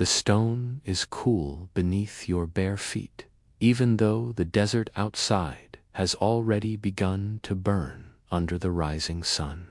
The stone is cool beneath your bare feet, even though the desert outside has already begun to burn under the rising sun.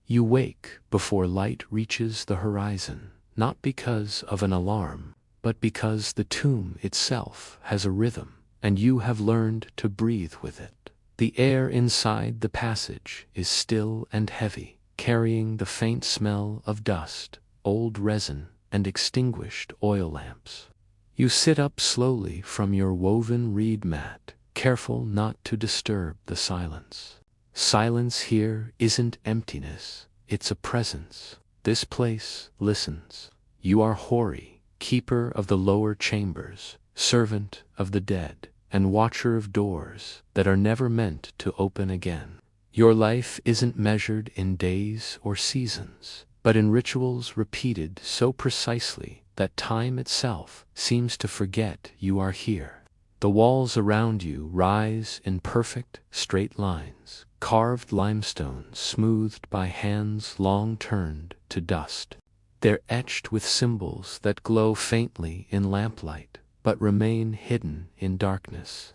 You wake before light reaches the horizon, not because of an alarm, but because the tomb itself has a rhythm, and you have learned to breathe with it. The air inside the passage is still and heavy, carrying the faint smell of dust, old resin, and extinguished oil lamps. You sit up slowly from your woven reed mat, careful not to disturb the silence. Silence here isn't emptiness, it's a presence. This place listens. You are Hori, keeper of the lower chambers, servant of the dead, and watcher of doors that are never meant to open again. Your life isn't measured in days or seasons, but in rituals repeated so precisely that time itself seems to forget you are here. The walls around you rise in perfect, straight lines, carved limestone smoothed by hands long turned to dust. They're etched with symbols that glow faintly in lamplight, but remain hidden in darkness.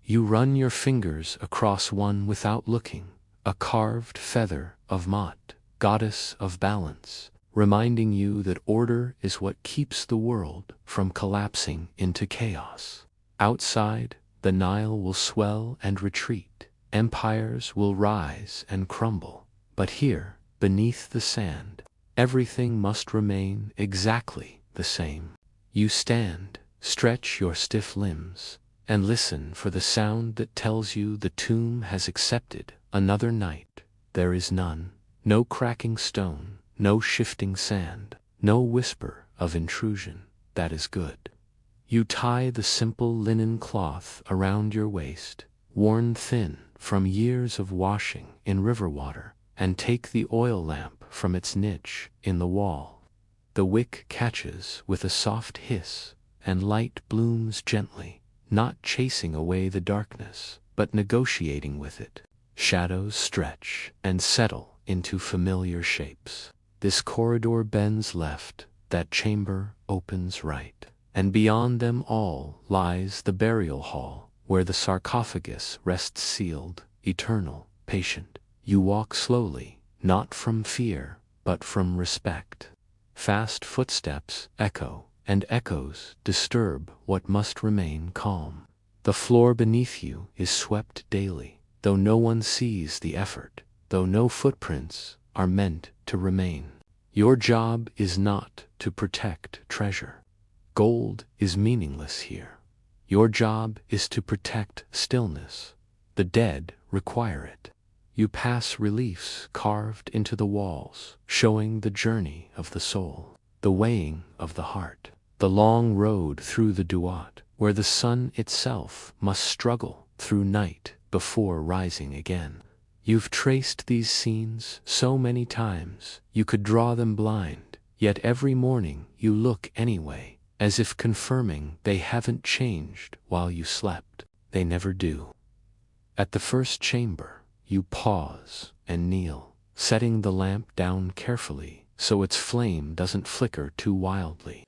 You run your fingers across one without looking, a carved feather of Mot, goddess of balance, reminding you that order is what keeps the world from collapsing into chaos. Outside, the Nile will swell and retreat, empires will rise and crumble, but here, beneath the sand, everything must remain exactly the same. You stand, stretch your stiff limbs, and listen for the sound that tells you the tomb has accepted another night. There is none, no cracking stone, no shifting sand, no whisper of intrusion. That is good. You tie the simple linen cloth around your waist, worn thin from years of washing in river water, and take the oil lamp from its niche in the wall. The wick catches with a soft hiss, and light blooms gently, not chasing away the darkness, but negotiating with it. Shadows stretch and settle into familiar shapes. This corridor bends left, that chamber opens right, and beyond them all lies the burial hall, where the sarcophagus rests sealed, eternal, patient. You walk slowly, not from fear, but from respect. Fast footsteps echo, and echoes disturb what must remain calm. The floor beneath you is swept daily, though no one sees the effort, though no footprints are meant to remain. Your job is not to protect treasure. Gold is meaningless here. Your job is to protect stillness. The dead require it. You pass reliefs carved into the walls, showing the journey of the soul, the weighing of the heart, the long road through the Duat, where the sun itself must struggle through night before rising again. You've traced these scenes so many times, you could draw them blind, yet every morning you look anyway, as if confirming they haven't changed while you slept. They never do. At the first chamber, you pause and kneel, setting the lamp down carefully so its flame doesn't flicker too wildly.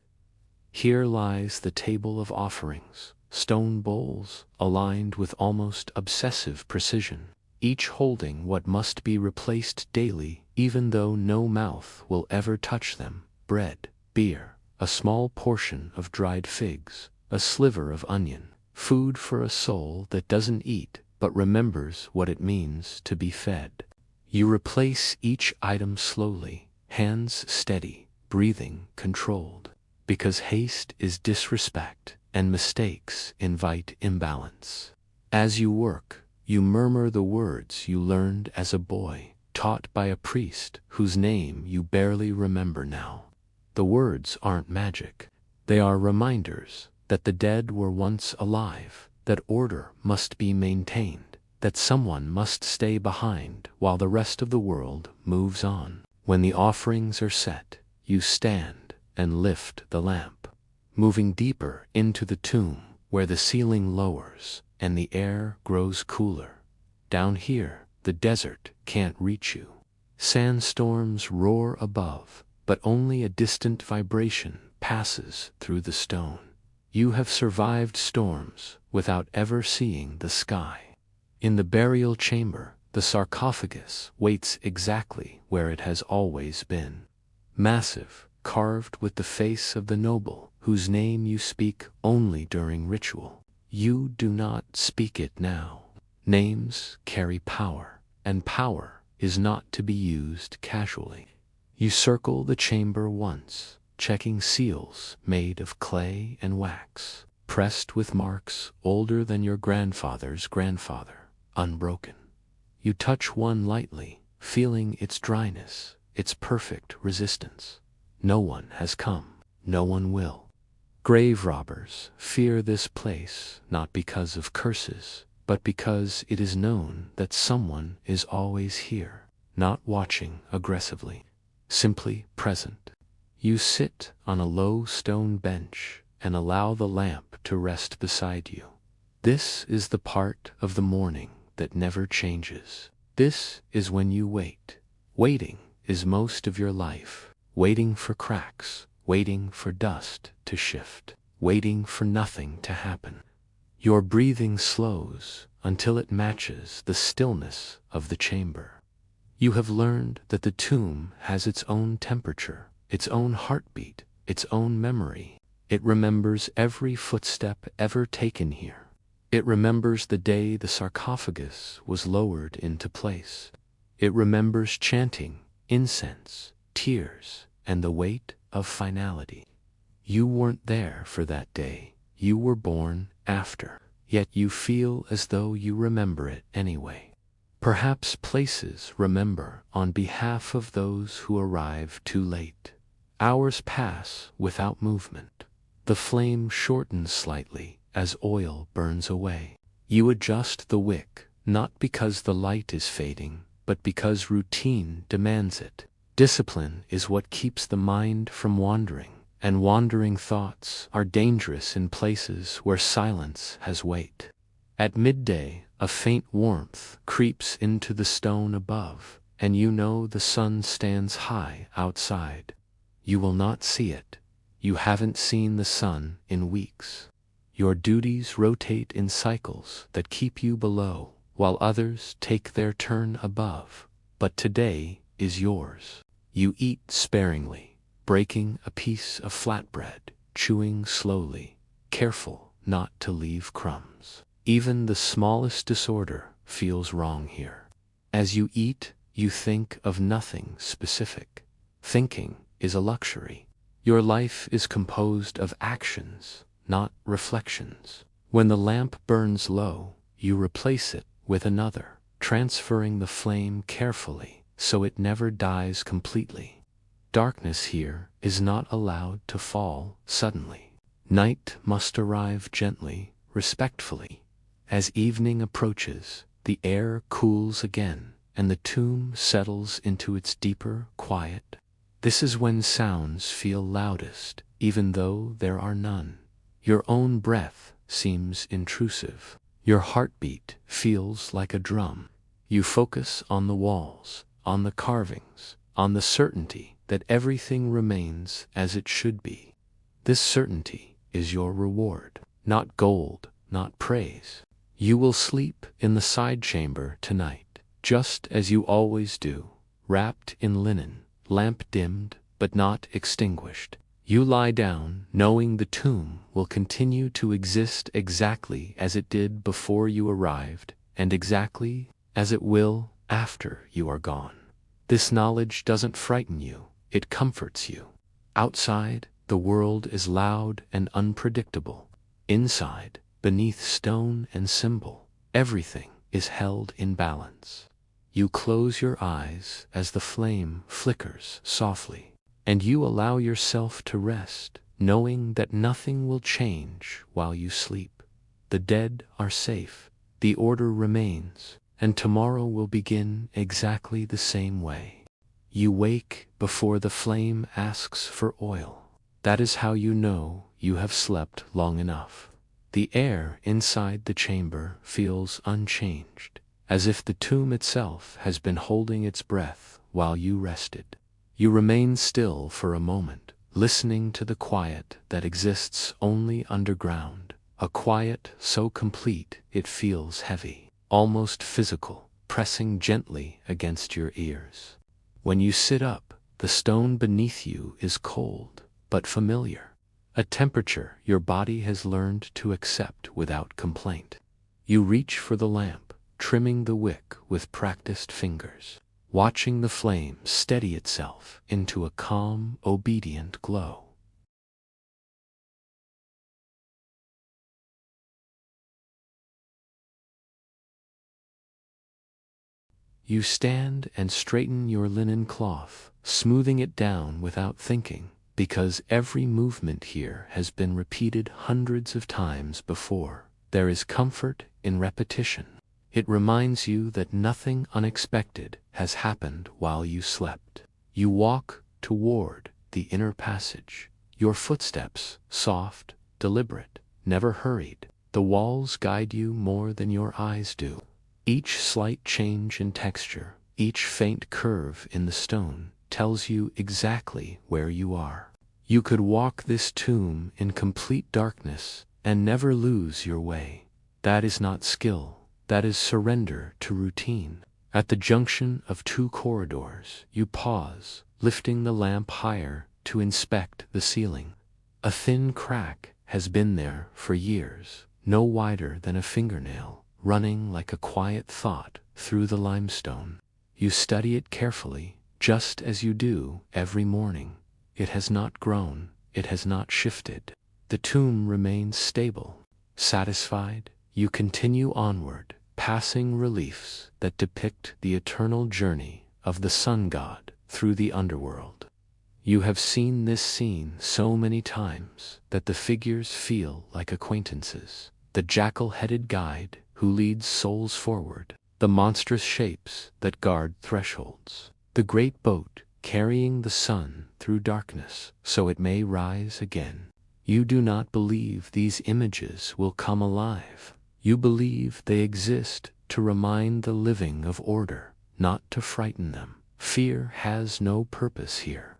Here lies the table of offerings, stone bowls aligned with almost obsessive precision, each holding what must be replaced daily even though no mouth will ever touch them: bread, beer, a small portion of dried figs, a sliver of onion, food for a soul that doesn't eat but remembers what it means to be fed. You replace each item slowly, hands steady, breathing controlled, because haste is disrespect and mistakes invite imbalance. As you work, you murmur the words you learned as a boy, taught by a priest whose name you barely remember now. The words aren't magic. They are reminders that the dead were once alive, that order must be maintained, that someone must stay behind while the rest of the world moves on. When the offerings are set, you stand and lift the lamp, moving deeper into the tomb where the ceiling lowers and the air grows cooler. Down here, the desert can't reach you. Sandstorms roar above, but only a distant vibration passes through the stone. You have survived storms without ever seeing the sky. In the burial chamber, the sarcophagus waits exactly where it has always been. Massive, carved with the face of the noble, whose name you speak only during ritual. You do not speak it now. Names carry power, and power is not to be used casually. You circle the chamber once, checking seals made of clay and wax, pressed with marks older than your grandfather's grandfather, unbroken. You touch one lightly, feeling its dryness, its perfect resistance. No one has come, no one will. Grave robbers fear this place not because of curses, but because it is known that someone is always here, not watching aggressively, simply present. You sit on a low stone bench and allow the lamp to rest beside you. This is the part of the morning that never changes. This is when you wait. Waiting is most of your life. Waiting for cracks, waiting for dust to shift, waiting for nothing to happen. Your breathing slows until it matches the stillness of the chamber. You have learned that the tomb has its own temperature, its own heartbeat, its own memory. It remembers every footstep ever taken here. It remembers the day the sarcophagus was lowered into place. It remembers chanting, incense, tears, and the weight of finality. You weren't there for that day. You were born after. Yet you feel as though you remember it anyway. Perhaps places remember on behalf of those who arrive too late. Hours pass without movement. The flame shortens slightly as oil burns away. You adjust the wick, not because the light is fading, but because routine demands it. Discipline is what keeps the mind from wandering, and wandering thoughts are dangerous in places where silence has weight. At midday, a faint warmth creeps into the stone above, and you know the sun stands high outside. You will not see it. You haven't seen the sun in weeks. Your duties rotate in cycles that keep you below, while others take their turn above. But today is yours. You eat sparingly, breaking a piece of flatbread, chewing slowly, careful not to leave crumbs. Even the smallest disorder feels wrong here. As you eat, you think of nothing specific. Thinking is a luxury. Your life is composed of actions, not reflections. When the lamp burns low, you replace it with another, transferring the flame carefully so it never dies completely. Darkness here is not allowed to fall suddenly. Night must arrive gently, respectfully. As evening approaches, the air cools again, and the tomb settles into its deeper quiet. This is when sounds feel loudest, even though there are none. Your own breath seems intrusive. Your heartbeat feels like a drum. You focus on the walls, on the carvings, on the certainty that everything remains as it should be. This certainty is your reward, not gold, not praise. You will sleep in the side chamber tonight, just as you always do, wrapped in linen, lamp dimmed but not extinguished. You lie down knowing the tomb will continue to exist exactly as it did before you arrived, and exactly as it will after you are gone. This knowledge doesn't frighten you, it comforts you. Outside, the world is loud and unpredictable. Inside, beneath stone and symbol, everything is held in balance. You close your eyes as the flame flickers softly, and you allow yourself to rest, knowing that nothing will change while you sleep. The dead are safe, the order remains, and tomorrow will begin exactly the same way. You wake before the flame asks for oil. That is how you know you have slept long enough. The air inside the chamber feels unchanged, as if the tomb itself has been holding its breath while you rested. You remain still for a moment, listening to the quiet that exists only underground, a quiet so complete it feels heavy, almost physical, pressing gently against your ears. When you sit up, the stone beneath you is cold, but familiar, a temperature your body has learned to accept without complaint. You reach for the lamp, trimming the wick with practiced fingers, watching the flame steady itself into a calm, obedient glow. You stand and straighten your linen cloth, smoothing it down without thinking, because every movement here has been repeated hundreds of times before. There is comfort in repetition. It reminds you that nothing unexpected has happened while you slept. You walk toward the inner passage, your footsteps soft, deliberate, never hurried. The walls guide you more than your eyes do. Each slight change in texture, each faint curve in the stone, tells you exactly where you are. You could walk this tomb in complete darkness and never lose your way. That is not skill, that is surrender to routine. At the junction of two corridors, you pause, lifting the lamp higher to inspect the ceiling. A thin crack has been there for years, no wider than a fingernail, running like a quiet thought through the limestone. You study it carefully, just as you do every morning. It has not grown, it has not shifted. The tomb remains stable. Satisfied, you continue onward, passing reliefs that depict the eternal journey of the sun god through the underworld. You have seen this scene so many times that the figures feel like acquaintances. The jackal-headed guide who leads souls forward, the monstrous shapes that guard thresholds, the great boat carrying the sun through darkness so it may rise again. You do not believe these images will come alive. You believe they exist to remind the living of order, not to frighten them. Fear has no purpose here.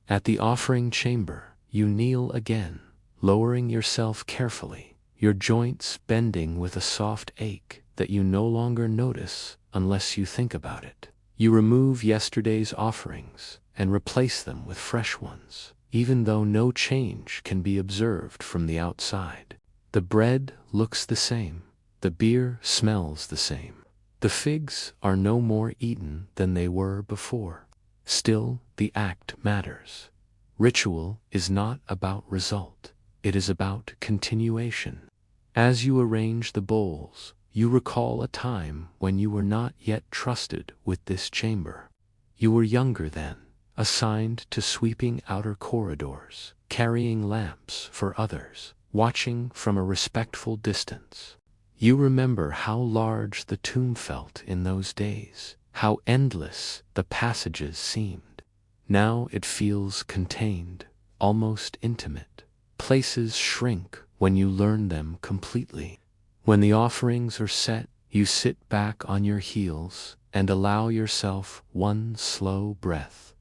At the offering chamber, you kneel again, lowering yourself carefully, your joints bending with a soft ache that you no longer notice unless you think about it. You remove yesterday's offerings and replace them with fresh ones, even though no change can be observed from the outside. The bread looks the same, the beer smells the same. The figs are no more eaten than they were before. Still, the act matters. Ritual is not about result, it is about continuation. As you arrange the bowls, you recall a time when you were not yet trusted with this chamber. You were younger then, assigned to sweeping outer corridors, carrying lamps for others, watching from a respectful distance. You remember how large the tomb felt in those days, how endless the passages seemed. Now it feels contained, almost intimate. Places shrink when you learn them completely. When the offerings are set, you sit back on your heels and allow yourself one slow breath.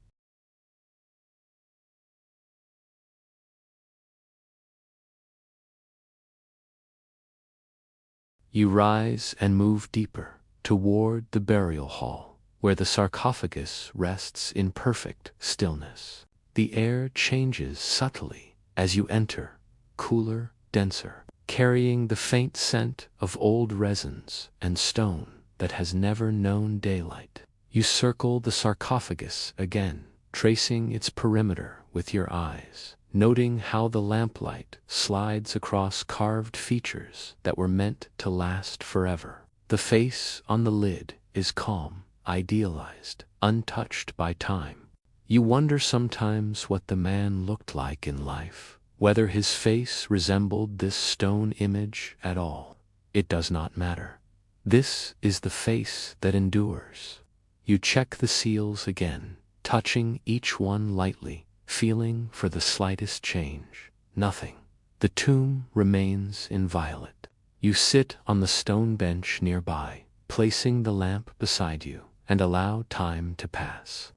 You rise and move deeper toward the burial hall, where the sarcophagus rests in perfect stillness. The air changes subtly as you enter, cooler, denser, carrying the faint scent of old resins and stone that has never known daylight. You circle the sarcophagus again, tracing its perimeter with your eyes, noting how the lamplight slides across carved features that were meant to last forever. The face on the lid is calm, idealized, untouched by time. You wonder sometimes what the man looked like in life, whether his face resembled this stone image at all. It does not matter. This is the face that endures. You check the seals again, touching each one lightly, feeling for the slightest change. Nothing. The tomb remains inviolate. You sit on the stone bench nearby, placing the lamp beside you, and allow time to pass.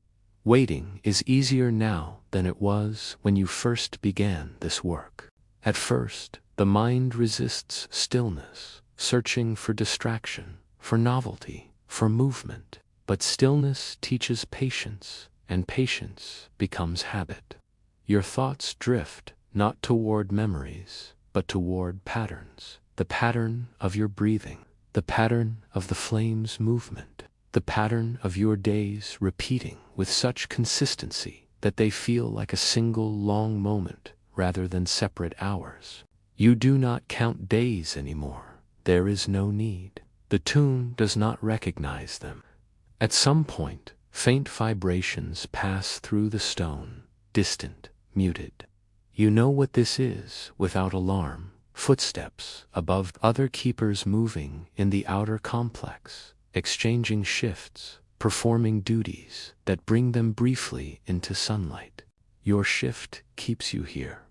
Waiting is easier now than it was when you first began this work. At first, the mind resists stillness, searching for distraction, for novelty, for movement. But stillness teaches patience, and patience becomes habit. Your thoughts drift not toward memories, but toward patterns. The pattern of your breathing, the pattern of the flame's movement, the pattern of your days repeating with such consistency that they feel like a single long moment rather than separate hours. You do not count days anymore. There is no need. The tomb does not recognize them. At some point, faint vibrations pass through the stone, distant, muted. You know what this is without alarm. Footsteps above other keepers moving in the outer complex, exchanging shifts, performing duties that bring them briefly into sunlight. Your shift keeps you here.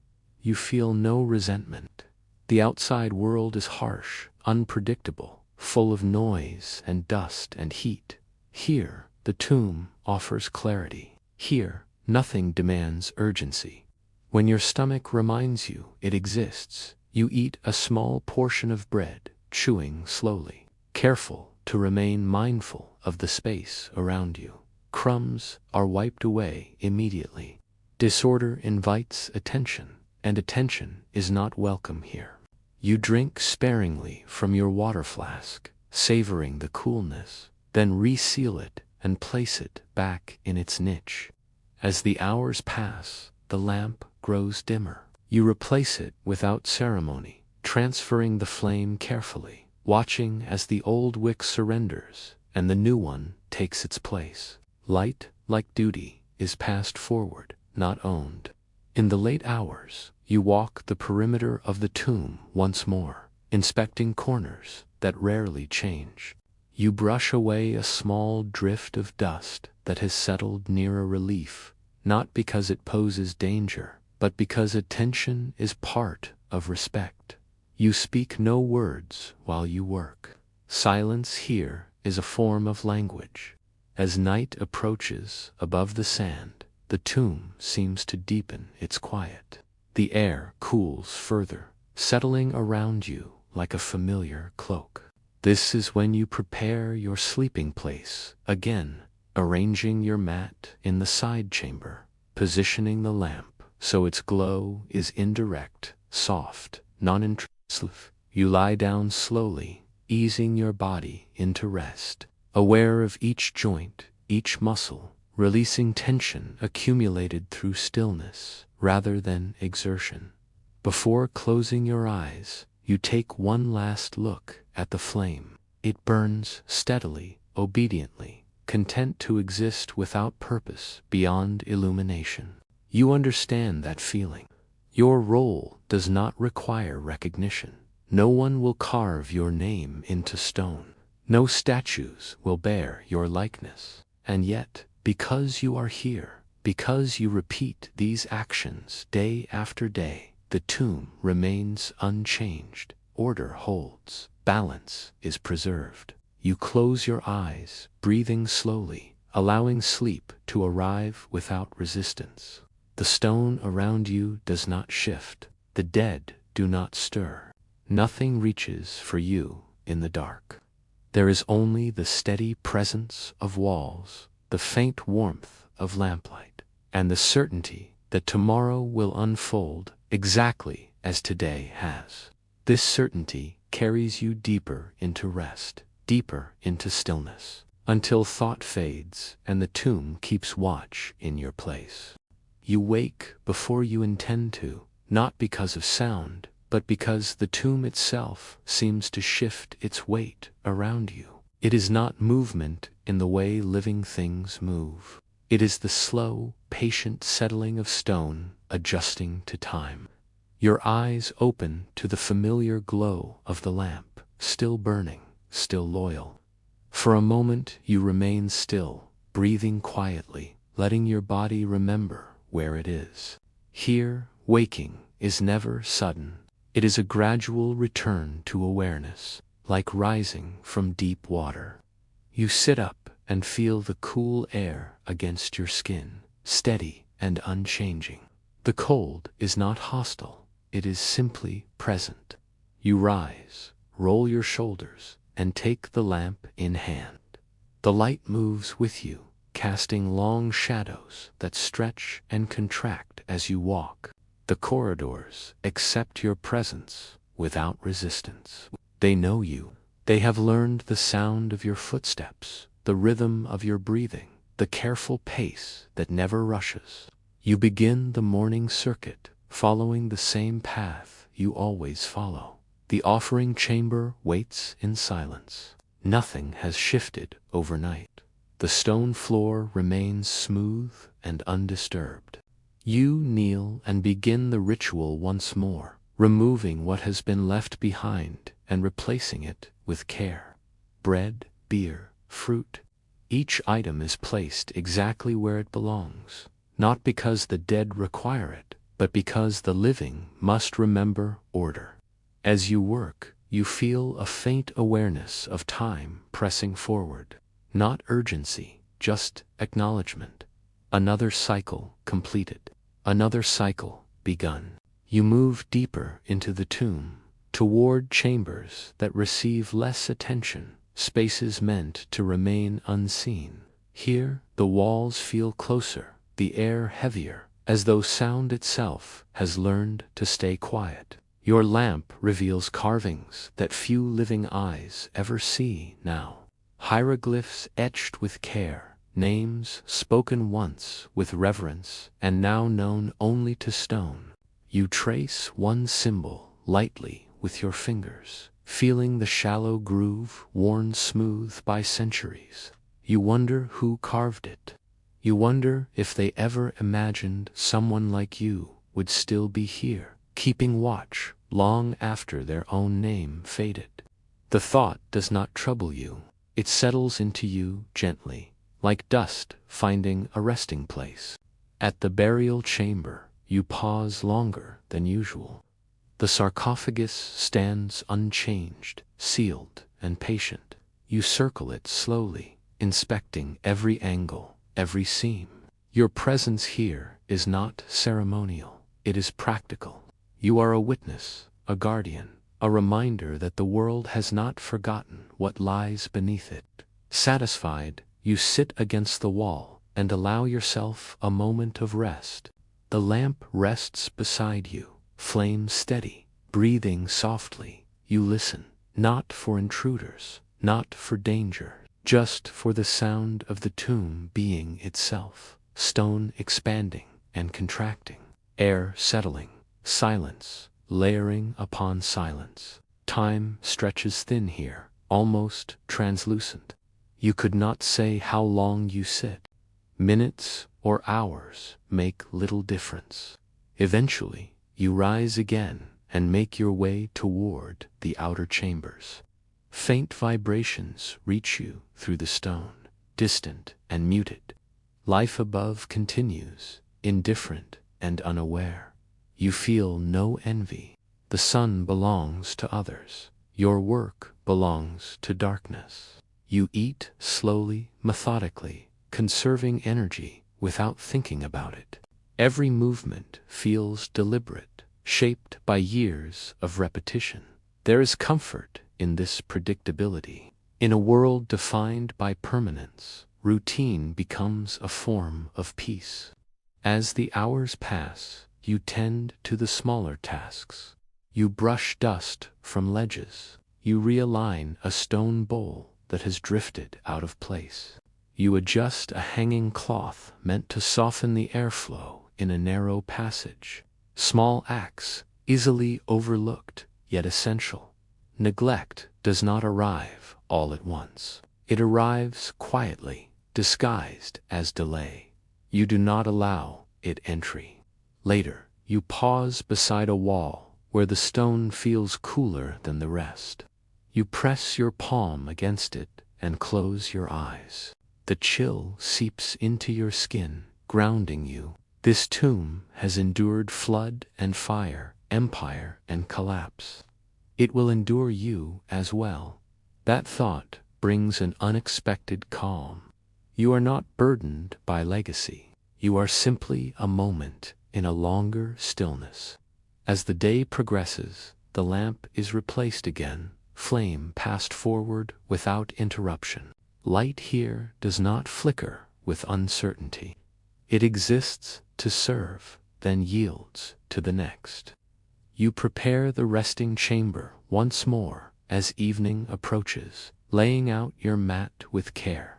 You feel no resentment. The outside world is harsh, unpredictable, full of noise and dust and heat. Here, the tomb offers clarity. Here, nothing demands urgency. When your stomach reminds you it exists, you eat a small portion of bread, chewing slowly, careful to remain mindful of the space around you. Crumbs are wiped away immediately. Disorder invites attention, and attention is not welcome here. You drink sparingly from your water flask, savoring the coolness, then reseal it and place it back in its niche. As the hours pass, the lamp grows dimmer. You replace it without ceremony, transferring the flame carefully, watching as the old wick surrenders and the new one takes its place. Light, like duty, is passed forward, not owned. In the late hours, you walk the perimeter of the tomb once more, inspecting corners that rarely change. You brush away a small drift of dust that has settled near a relief, not because it poses danger, but because attention is part of respect. You speak no words while you work. Silence here is a form of language. As night approaches above the sand, the tomb seems to deepen its quiet. The air cools further, settling around you like a familiar cloak. This is when you prepare your sleeping place again, arranging your mat in the side chamber, positioning the lamp so its glow is indirect, soft, non-intrusive. You lie down slowly, easing your body into rest, aware of each joint, each muscle, releasing tension accumulated through stillness rather than exertion. Before closing your eyes, you take one last look at the flame. It burns steadily, obediently, content to exist without purpose beyond illumination. You understand that feeling. Your role does not require recognition. No one will carve your name into stone. No statues will bear your likeness. And yet, because you are here, because you repeat these actions day after day, the tomb remains unchanged. Order holds. Balance is preserved. You close your eyes, breathing slowly, allowing sleep to arrive without resistance. The stone around you does not shift. The dead do not stir. Nothing reaches for you in the dark. There is only the steady presence of walls, the faint warmth of lamplight, and the certainty that tomorrow will unfold exactly as today has. This certainty carries you deeper into rest, deeper into stillness, until thought fades and the tomb keeps watch in your place. You wake before you intend to, not because of sound, but because the tomb itself seems to shift its weight around you. It is not movement in the way living things move. It is the slow, patient settling of stone adjusting to time. Your eyes open to the familiar glow of the lamp, still burning, still loyal. For a moment you remain still, breathing quietly, letting your body remember where it is. Here, waking is never sudden. It is a gradual return to awareness, like rising from deep water. You sit up, and feel the cool air against your skin, steady and unchanging. The cold is not hostile, it is simply present. You rise, roll your shoulders, and take the lamp in hand. The light moves with you, casting long shadows that stretch and contract as you walk. The corridors accept your presence without resistance. They know you. They have learned the sound of your footsteps, the rhythm of your breathing, the careful pace that never rushes. You begin the morning circuit, following the same path you always follow. The offering chamber waits in silence. Nothing has shifted overnight. The stone floor remains smooth and undisturbed. You kneel and begin the ritual once more, removing what has been left behind and replacing it with care. Bread, beer, fruit. Each item is placed exactly where it belongs, not because the dead require it, but because the living must remember order. As you work, you feel a faint awareness of time pressing forward. Not urgency, just acknowledgement. Another cycle completed. Another cycle begun. You move deeper into the tomb, toward chambers that receive less attention, spaces meant to remain unseen. Here, the walls feel closer, the air heavier, as though sound itself has learned to stay quiet. Your lamp reveals carvings that few living eyes ever see now. Hieroglyphs etched with care, names spoken once with reverence and now known only to stone. You trace one symbol lightly with your fingers, feeling the shallow groove worn smooth by centuries. You wonder who carved it. You wonder if they ever imagined someone like you would still be here, keeping watch long after their own name faded. The thought does not trouble you. It settles into you gently, like dust finding a resting place. At the burial chamber, you pause longer than usual. The sarcophagus stands unchanged, sealed and patient. You circle it slowly, inspecting every angle, every seam. Your presence here is not ceremonial, it is practical. You are a witness, a guardian, a reminder that the world has not forgotten what lies beneath it. Satisfied, you sit against the wall and allow yourself a moment of rest. The lamp rests beside you, flame steady, breathing softly. You listen, not for intruders, not for danger, just for the sound of the tomb being itself. Stone expanding and contracting, air settling, silence layering upon silence. Time stretches thin here, almost translucent. You could not say how long you sit. Minutes or hours make little difference. Eventually, you rise again and make your way toward the outer chambers. Faint vibrations reach you through the stone, distant and muted. Life above continues, indifferent and unaware. You feel no envy. The sun belongs to others. Your work belongs to darkness. You eat slowly, methodically, conserving energy without thinking about it. Every movement feels deliberate, shaped by years of repetition. There is comfort in this predictability. In a world defined by permanence, routine becomes a form of peace. As the hours pass, you tend to the smaller tasks. You brush dust from ledges. You realign a stone bowl that has drifted out of place. You adjust a hanging cloth meant to soften the airflow in a narrow passage. Small acts, easily overlooked, yet essential. Neglect does not arrive all at once. It arrives quietly, disguised as delay. You do not allow it entry. Later, you pause beside a wall where the stone feels cooler than the rest. You press your palm against it and close your eyes. The chill seeps into your skin, grounding you. This tomb has endured flood and fire, empire and collapse. It will endure you as well. That thought brings an unexpected calm. You are not burdened by legacy. You are simply a moment in a longer stillness. As the day progresses, the lamp is replaced again, flame passed forward without interruption. Light here does not flicker with uncertainty. It exists to serve, then yields to the next. You prepare the resting chamber once more as evening approaches, laying out your mat with care.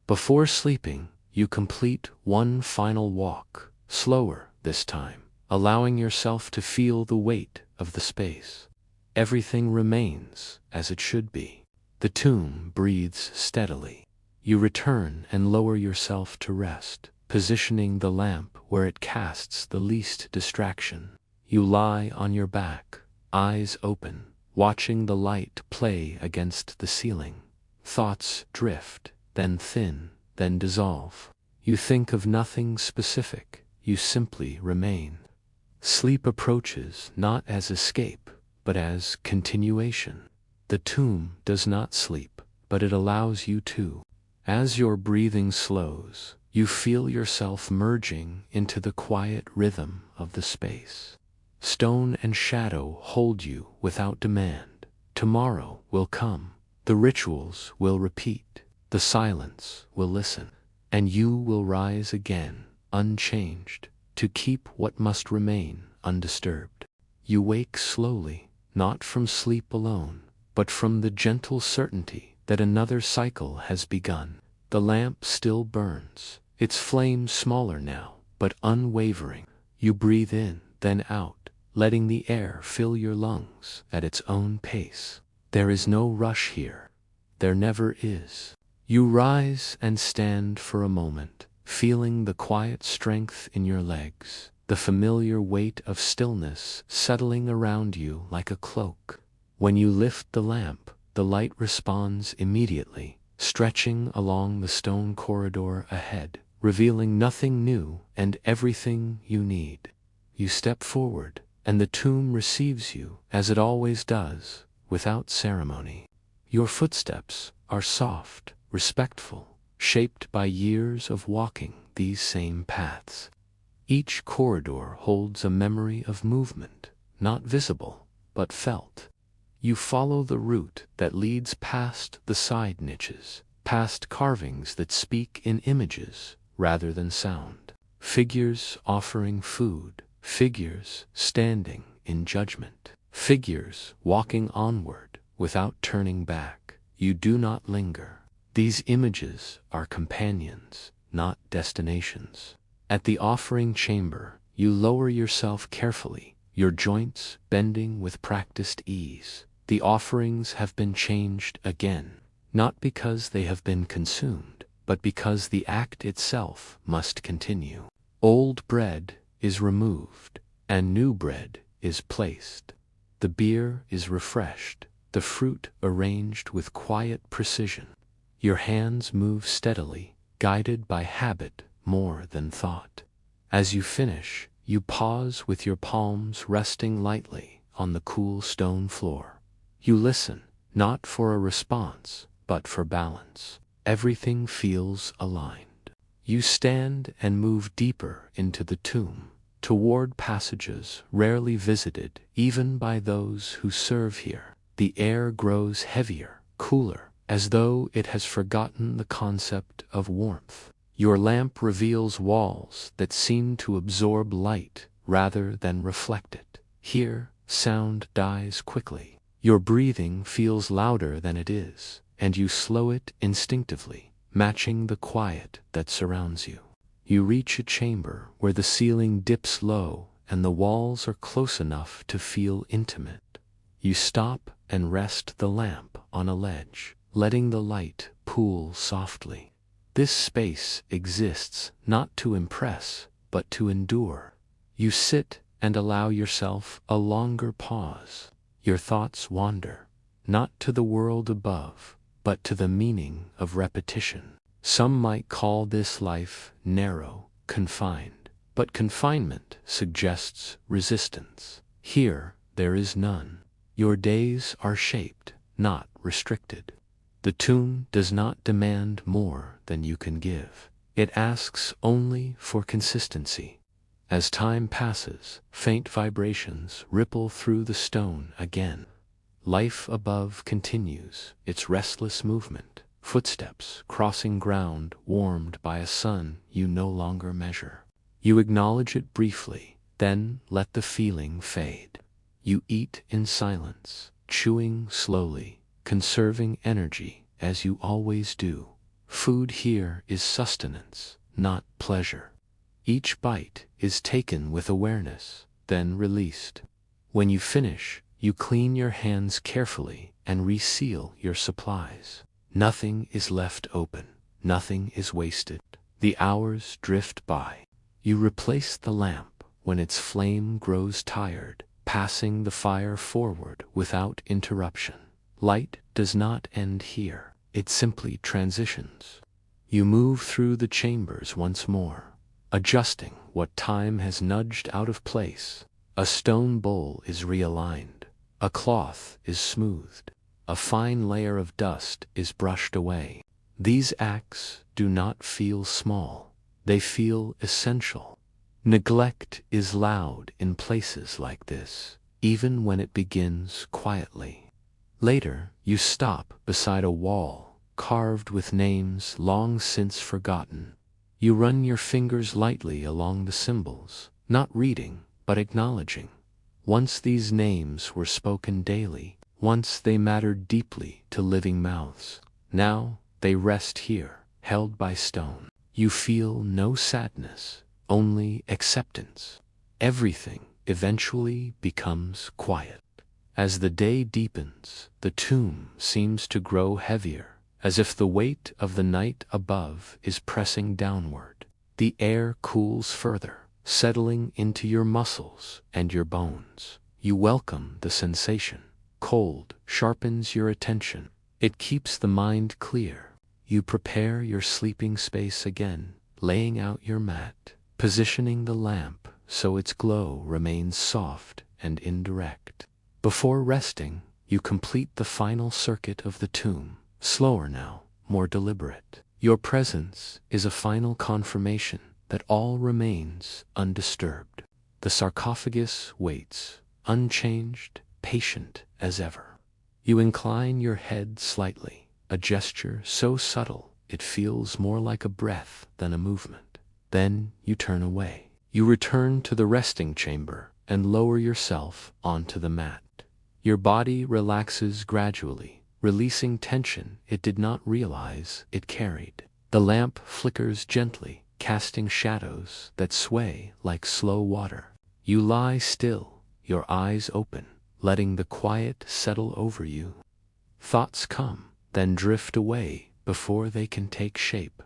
Before sleeping, you complete one final walk, slower this time, allowing yourself to feel the weight of the space. Everything remains as it should be. The tomb breathes steadily. You return and lower yourself to rest, positioning the lamp where it casts the least distraction. You lie on your back, eyes open, watching the light play against the ceiling. Thoughts drift, then thin, then dissolve. You think of nothing specific, you simply remain. Sleep approaches not as escape, but as continuation. The tomb does not sleep, but it allows you to. As your breathing slows, you feel yourself merging into the quiet rhythm of the space. Stone and shadow hold you without demand. Tomorrow will come. The rituals will repeat. The silence will listen. And you will rise again, unchanged, to keep what must remain undisturbed. You wake slowly, not from sleep alone, but from the gentle certainty that another cycle has begun. The lamp still burns, its flame smaller now, but unwavering. You breathe in, then out, letting the air fill your lungs at its own pace. There is no rush here. There never is. You rise and stand for a moment, feeling the quiet strength in your legs, the familiar weight of stillness settling around you like a cloak. When you lift the lamp, the light responds immediately, stretching along the stone corridor ahead, revealing nothing new and everything you need. You step forward, and the tomb receives you, as it always does, without ceremony. Your footsteps are soft, respectful, shaped by years of walking these same paths. Each corridor holds a memory of movement, not visible, but felt. You follow the route that leads past the side niches, past carvings that speak in images rather than sound. Figures offering food, figures standing in judgment, figures walking onward without turning back. You do not linger. These images are companions, not destinations. At the offering chamber, you lower yourself carefully, your joints bending with practiced ease. The offerings have been changed again, not because they have been consumed, but because the act itself must continue. Old bread is removed, and new bread is placed. The beer is refreshed, the fruit arranged with quiet precision. Your hands move steadily, guided by habit more than thought. As you finish, you pause with your palms resting lightly on the cool stone floor. You listen, not for a response, but for balance. Everything feels aligned. You stand and move deeper into the tomb, toward passages rarely visited even by those who serve here. The air grows heavier, cooler, as though it has forgotten the concept of warmth. Your lamp reveals walls that seem to absorb light rather than reflect it. Here, sound dies quickly. Your breathing feels louder than it is, and you slow it instinctively, matching the quiet that surrounds you. You reach a chamber where the ceiling dips low and the walls are close enough to feel intimate. You stop and rest the lamp on a ledge, letting the light pool softly. This space exists not to impress, but to endure. You sit and allow yourself a longer pause. Your thoughts wander, not to the world above, but to the meaning of repetition. Some might call this life narrow, confined, but confinement suggests resistance. Here, there is none. Your days are shaped, not restricted. The tomb does not demand more than you can give. It asks only for consistency. As time passes, faint vibrations ripple through the stone again. Life above continues its restless movement, footsteps crossing ground warmed by a sun you no longer measure. You acknowledge it briefly, then let the feeling fade. You eat in silence, chewing slowly, conserving energy as you always do. Food here is sustenance, not pleasure. Each bite is taken with awareness, then released. When you finish, you clean your hands carefully and reseal your supplies. Nothing is left open, nothing is wasted. The hours drift by. You replace the lamp when its flame grows tired, passing the fire forward without interruption. Light does not end here, it simply transitions. You move through the chambers once more, adjusting what time has nudged out of place. A stone bowl is realigned, a cloth is smoothed, a fine layer of dust is brushed away. These acts do not feel small, they feel essential. Neglect is loud in places like this, even when it begins quietly. Later, you stop beside a wall carved with names long since forgotten. You run your fingers lightly along the symbols, not reading, but acknowledging. Once these names were spoken daily, once they mattered deeply to living mouths. Now they rest here, held by stone. You feel no sadness, only acceptance. Everything eventually becomes quiet. As the day deepens, the tomb seems to grow heavier, as if the weight of the night above is pressing downward. The air cools further, settling into your muscles and your bones. You welcome the sensation. Cold sharpens your attention. It keeps the mind clear. You prepare your sleeping space again, laying out your mat, positioning the lamp so its glow remains soft and indirect. Before resting, you complete the final circuit of the tomb, slower now, more deliberate. Your presence is a final confirmation that all remains undisturbed. The sarcophagus waits, unchanged, patient as ever. You incline your head slightly, a gesture so subtle it feels more like a breath than a movement. Then you turn away. You return to the resting chamber and lower yourself onto the mat. Your body relaxes gradually, releasing tension it did not realize it carried. The lamp flickers gently, casting shadows that sway like slow water. You lie still, your eyes open, letting the quiet settle over you. Thoughts come, then drift away before they can take shape.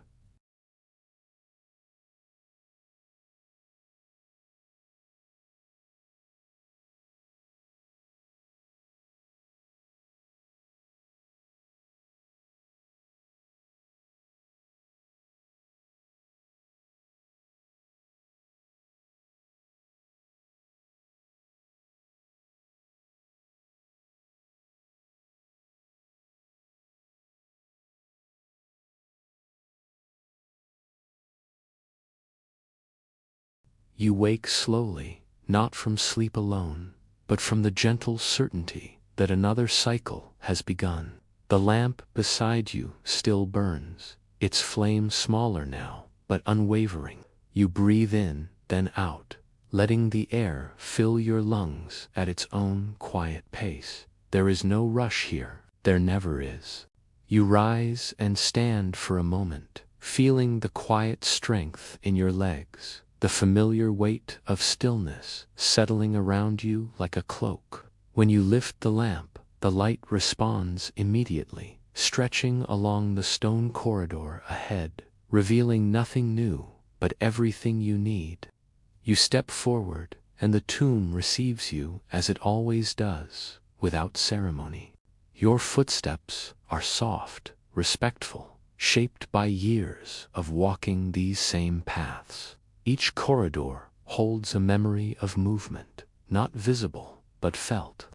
You wake slowly, not from sleep alone, but from the gentle certainty that another cycle has begun. The lamp beside you still burns, its flame smaller now, but unwavering. You breathe in, then out, letting the air fill your lungs at its own quiet pace. There is no rush here, there never is. You rise and stand for a moment, feeling the quiet strength in your legs, the familiar weight of stillness settling around you like a cloak. When you lift the lamp, the light responds immediately, stretching along the stone corridor ahead, revealing nothing new, but everything you need. You step forward, and the tomb receives you as it always does, without ceremony. Your footsteps are soft, respectful, shaped by years of walking these same paths. Each corridor holds a memory of movement, not visible, but felt.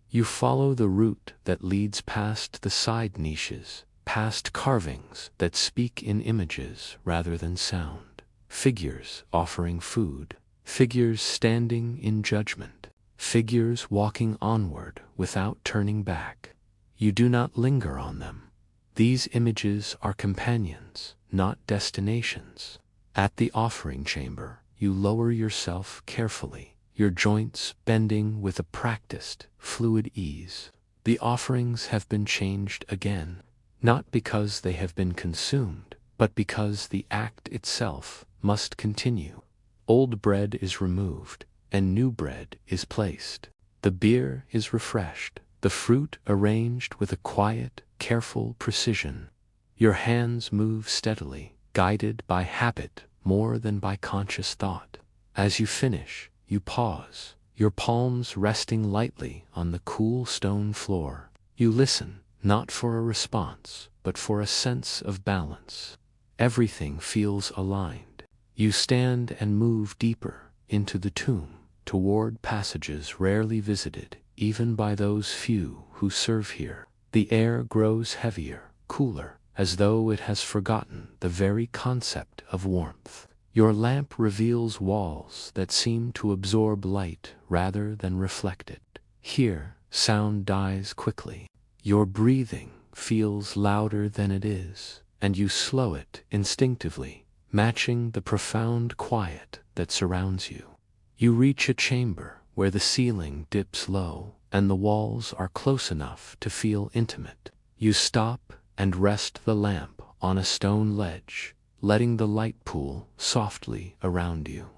You follow the route that leads past the side niches, past carvings that speak in images rather than sound, figures offering food, figures standing in judgment, figures walking onward without turning back. You do not linger on them. These images are companions, not destinations. At the offering chamber, you lower yourself carefully, your joints bending with a practiced, fluid ease. The offerings have been changed again, not because they have been consumed, but because the act itself must continue. Old bread is removed, and new bread is placed. The beer is refreshed, the fruit arranged with a quiet, careful precision. Your hands move steadily, guided by habit more than by conscious thought. As you finish, you pause, your palms resting lightly on the cool stone floor. You listen, not for a response, but for a sense of balance. Everything feels aligned. You stand and move deeper into the tomb, toward passages rarely visited, even by those few who serve here. The air grows heavier, cooler, as though it has forgotten the very concept of warmth. Your lamp reveals walls that seem to absorb light rather than reflect it. Here, sound dies quickly. Your breathing feels louder than it is, and you slow it instinctively, matching the profound quiet that surrounds you. You reach a chamber where the ceiling dips low and the walls are close enough to feel intimate. You stop and rest the lamp on a stone ledge, letting the light pool softly around you.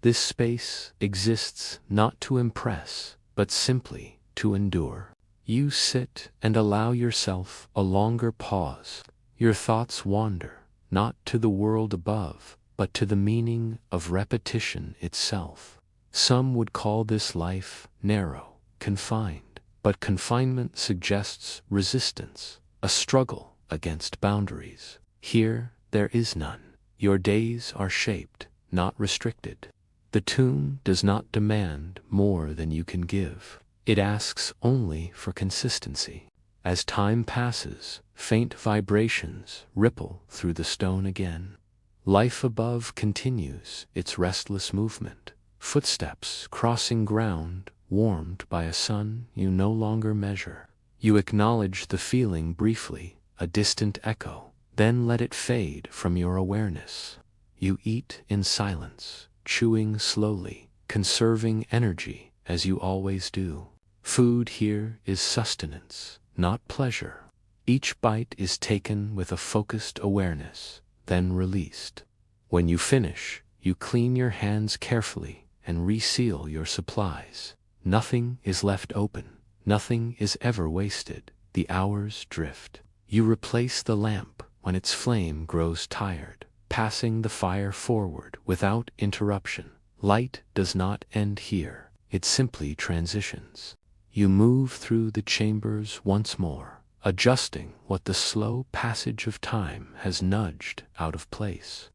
This space exists not to impress, but simply to endure. You sit and allow yourself a longer pause. Your thoughts wander, not to the world above, but to the meaning of repetition itself. Some would call this life narrow, confined, but confinement suggests resistance, a struggle against boundaries. Here, there is none. Your days are shaped, not restricted. The tomb does not demand more than you can give. It asks only for consistency. As time passes, faint vibrations ripple through the stone again. Life above continues its restless movement, footsteps crossing ground warmed by a sun you no longer measure. You acknowledge the feeling briefly, a distant echo, then let it fade from your awareness. You eat in silence, chewing slowly, conserving energy as you always do. Food here is sustenance, not pleasure. Each bite is taken with a focused awareness, then released. When you finish, you clean your hands carefully and reseal your supplies. Nothing is left open, nothing is ever wasted. The hours drift. You replace the lamp when its flame grows tired, passing the fire forward without interruption. Light does not end here, it simply transitions. You move through the chambers once more, adjusting what the slow passage of time has nudged out of place.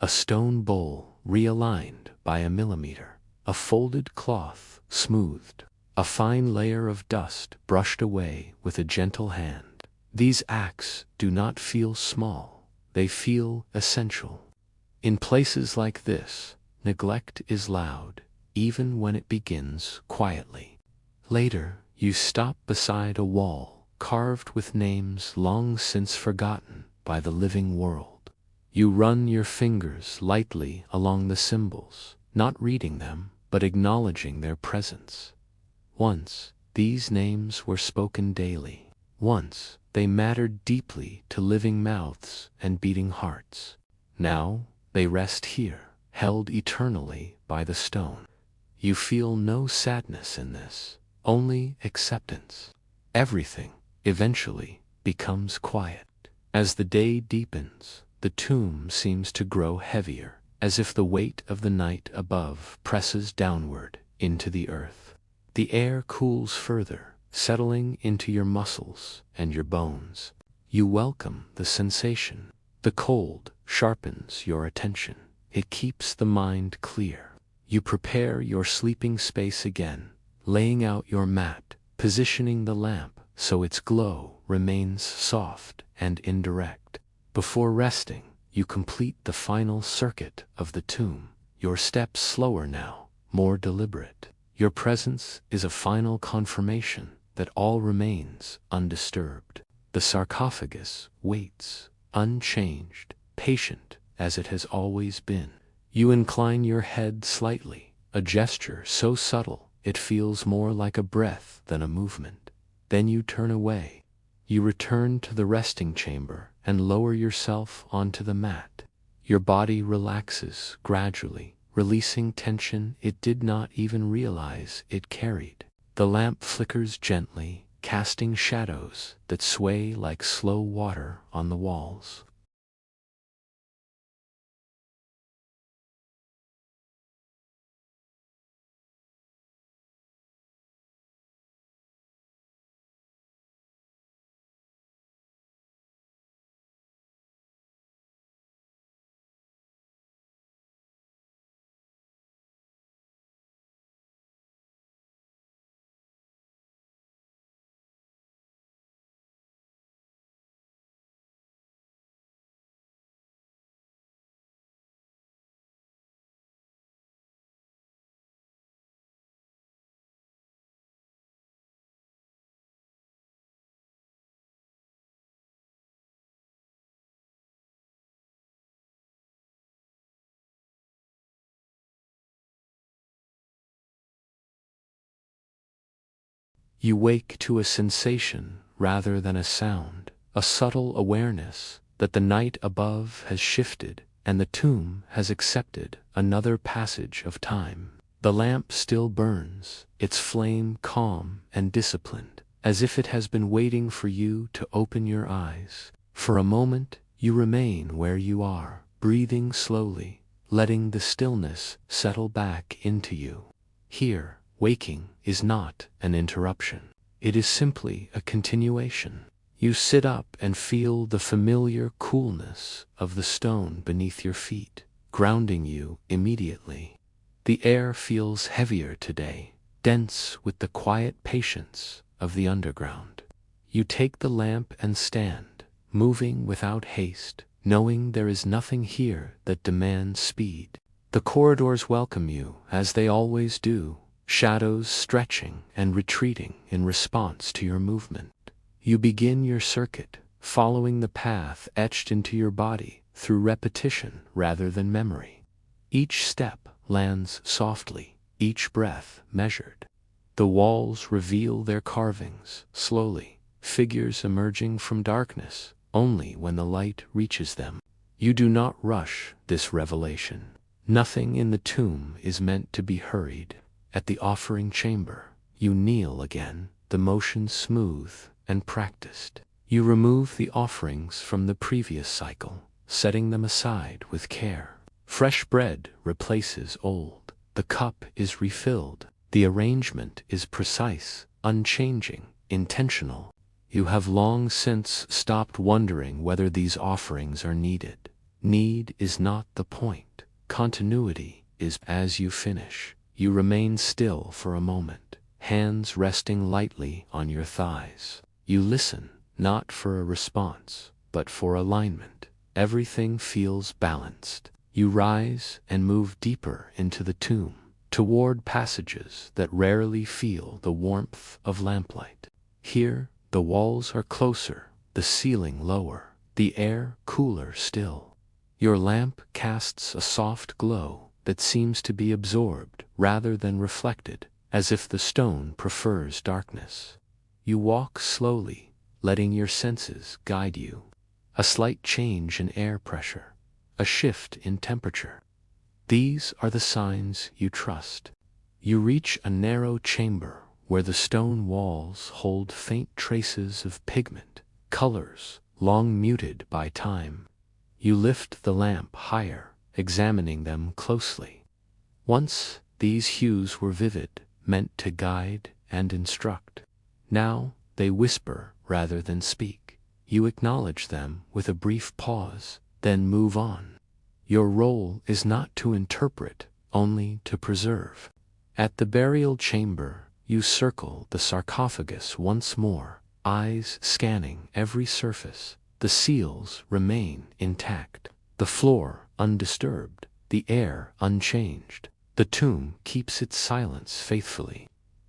A stone bowl realigned by a millimeter, a folded cloth smoothed, a fine layer of dust brushed away with a gentle hand. These acts do not feel small, they feel essential. In places like this, neglect is loud, even when it begins quietly. Later, you stop beside a wall carved with names long since forgotten by the living world. You run your fingers lightly along the symbols, not reading them, but acknowledging their presence. Once, these names were spoken daily. Once, they mattered deeply to living mouths and beating hearts. Now, they rest here, held eternally by the stone. You feel no sadness in this, only acceptance. Everything, eventually, becomes quiet. As the day deepens, the tomb seems to grow heavier, as if the weight of the night above presses downward into the earth. The air cools further, settling into your muscles and your bones. You welcome the sensation. The cold sharpens your attention. It keeps the mind clear. You prepare your sleeping space again, laying out your mat, positioning the lamp so its glow remains soft and indirect. Before resting, you complete the final circuit of the tomb, your steps slower now, more deliberate. Your presence is a final confirmation that all remains undisturbed. The sarcophagus waits, unchanged, patient as it has always been. You incline your head slightly, a gesture so subtle it feels more like a breath than a movement. Then you turn away. You return to the resting chamber and lower yourself onto the mat. Your body relaxes gradually, releasing tension it did not even realize it carried. The lamp flickers gently, casting shadows that sway like slow water on the walls. You wake to a sensation rather than a sound, a subtle awareness that the night above has shifted and the tomb has accepted another passage of time. The lamp still burns, its flame calm and disciplined, as if it has been waiting for you to open your eyes. For a moment, you remain where you are, breathing slowly, letting the stillness settle back into you. Here, waking is not an interruption. It is simply a continuation. You sit up and feel the familiar coolness of the stone beneath your feet, grounding you immediately. The air feels heavier today, dense with the quiet patience of the underground. You take the lamp and stand, moving without haste, knowing there is nothing here that demands speed. The corridors welcome you, as they always do, shadows stretching and retreating in response to your movement. You begin your circuit, following the path etched into your body through repetition rather than memory. Each step lands softly, each breath measured. The walls reveal their carvings, slowly, figures emerging from darkness, only when the light reaches them. You do not rush this revelation. Nothing in the tomb is meant to be hurried. At the offering chamber, you kneel again, the motion smooth and practiced. You remove the offerings from the previous cycle, setting them aside with care. Fresh bread replaces old. The cup is refilled. The arrangement is precise, unchanging, intentional. You have long since stopped wondering whether these offerings are needed. Need is not the point. Continuity is. As you finish, you remain still for a moment, hands resting lightly on your thighs. You listen, not for a response, but for alignment. Everything feels balanced. You rise and move deeper into the tomb, toward passages that rarely feel the warmth of lamplight. Here, the walls are closer, the ceiling lower, the air cooler still. Your lamp casts a soft glow that seems to be absorbed rather than reflected, as if the stone prefers darkness. You walk slowly, letting your senses guide you. A slight change in air pressure, a shift in temperature. These are the signs you trust. You reach a narrow chamber where the stone walls hold faint traces of pigment, colors long muted by time. You lift the lamp higher, examining them closely. Once, these hues were vivid, meant to guide and instruct. Now, they whisper rather than speak. You acknowledge them with a brief pause, then move on. Your role is not to interpret, only to preserve. At the burial chamber, you circle the sarcophagus once more, eyes scanning every surface. The seals remain intact, the floor undisturbed, the air unchanged. The tomb keeps its silence faithfully.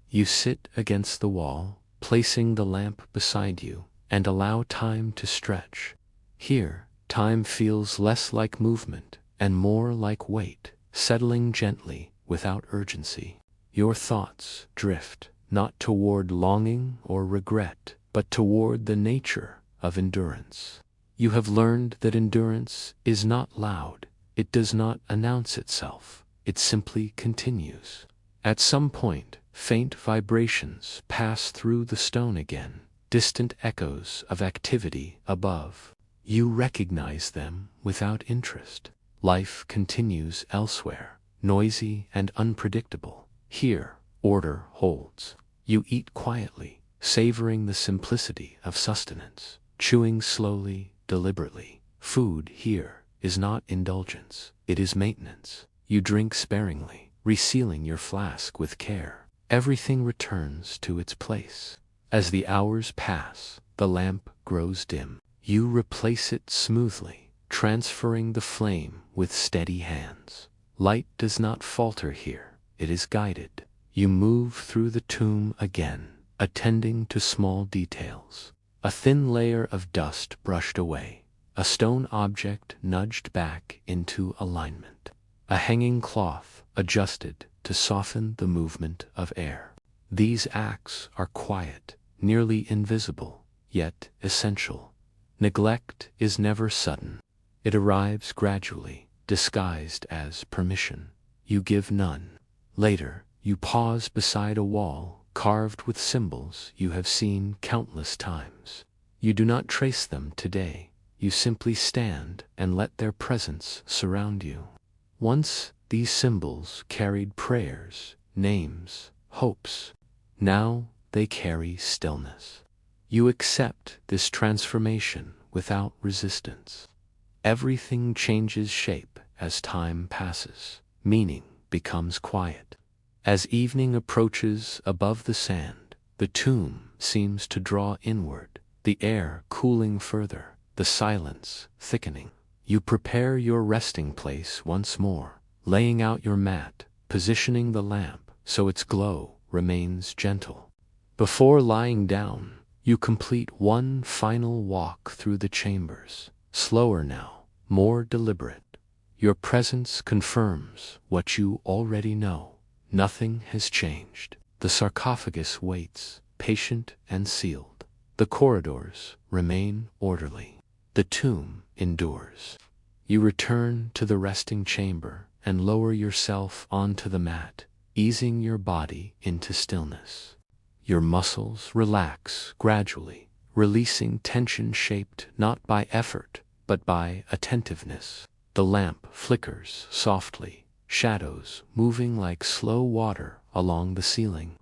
You sit against the wall, placing the lamp beside you, and allow time to stretch. Here, time feels less like movement and more like weight, settling gently without urgency. Your thoughts drift, not toward longing or regret, but toward the nature of endurance. You have learned that endurance is not loud. It does not announce itself. It simply continues. At some point, faint vibrations pass through the stone again, distant echoes of activity above. You recognize them without interest. Life continues elsewhere, noisy and unpredictable. Here, order holds. You eat quietly, savoring the simplicity of sustenance, chewing slowly, deliberately. Food here is not indulgence, it is maintenance. You drink sparingly, resealing your flask with care. Everything returns to its place. As the hours pass, the lamp grows dim. You replace it smoothly, transferring the flame with steady hands. Light does not falter here, it is guided. You move through the tomb again, attending to small details. A thin layer of dust brushed away, a stone object nudged back into alignment, a hanging cloth adjusted to soften the movement of air. These acts are quiet, nearly invisible, yet essential. Neglect is never sudden. It arrives gradually, disguised as permission. You give none. Later, you pause beside a wall carved with symbols you have seen countless times. You do not trace them today. You simply stand and let their presence surround you. Once these symbols carried prayers, names, hopes. Now they carry stillness. You accept this transformation without resistance. Everything changes shape as time passes. Meaning becomes quiet. As evening approaches above the sand, the tomb seems to draw inward, the air cooling further, the silence thickening. You prepare your resting place once more, laying out your mat, positioning the lamp so its glow remains gentle. Before lying down, you complete one final walk through the chambers, slower now, more deliberate. Your presence confirms what you already know. Nothing has changed. The sarcophagus waits, patient and sealed. The corridors remain orderly. The tomb endures. You return to the resting chamber and lower yourself onto the mat, easing your body into stillness. Your muscles relax gradually, releasing tension shaped not by effort, but by attentiveness. The lamp flickers softly, shadows moving like slow water along the ceiling.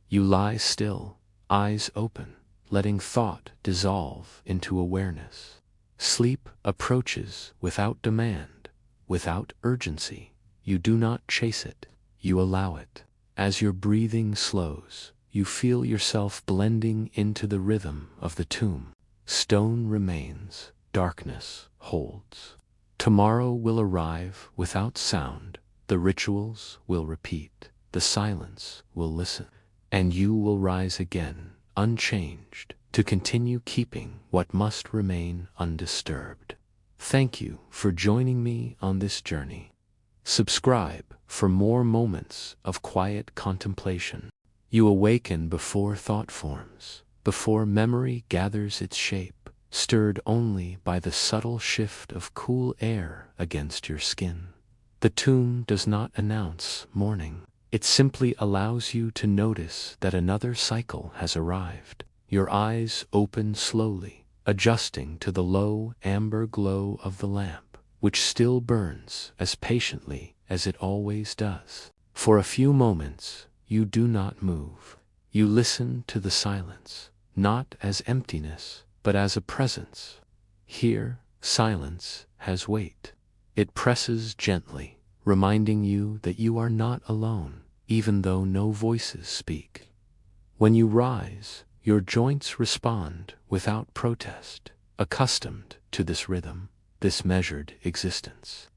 You lie still, eyes open, letting thought dissolve into awareness. Sleep approaches without demand, without urgency. You do not chase it, you allow it. As your breathing slows, you feel yourself blending into the rhythm of the tomb. Stone remains, darkness holds. Tomorrow will arrive without sound, the rituals will repeat, the silence will listen, and you will rise again, unchanged, to continue keeping what must remain undisturbed. Thank you for joining me on this journey. Subscribe for more moments of quiet contemplation. You awaken before thought forms, before memory gathers its shape, stirred only by the subtle shift of cool air against your skin. The tomb does not announce morning. It simply allows you to notice that another cycle has arrived. Your eyes open slowly, adjusting to the low amber glow of the lamp, which still burns as patiently as it always does. For a few moments, you do not move. You listen to the silence, not as emptiness, but as a presence. Here, silence has weight. It presses gently, reminding you that you are not alone, even though no voices speak. When you rise, Your joints respond without protest, accustomed to this rhythm, this measured existence.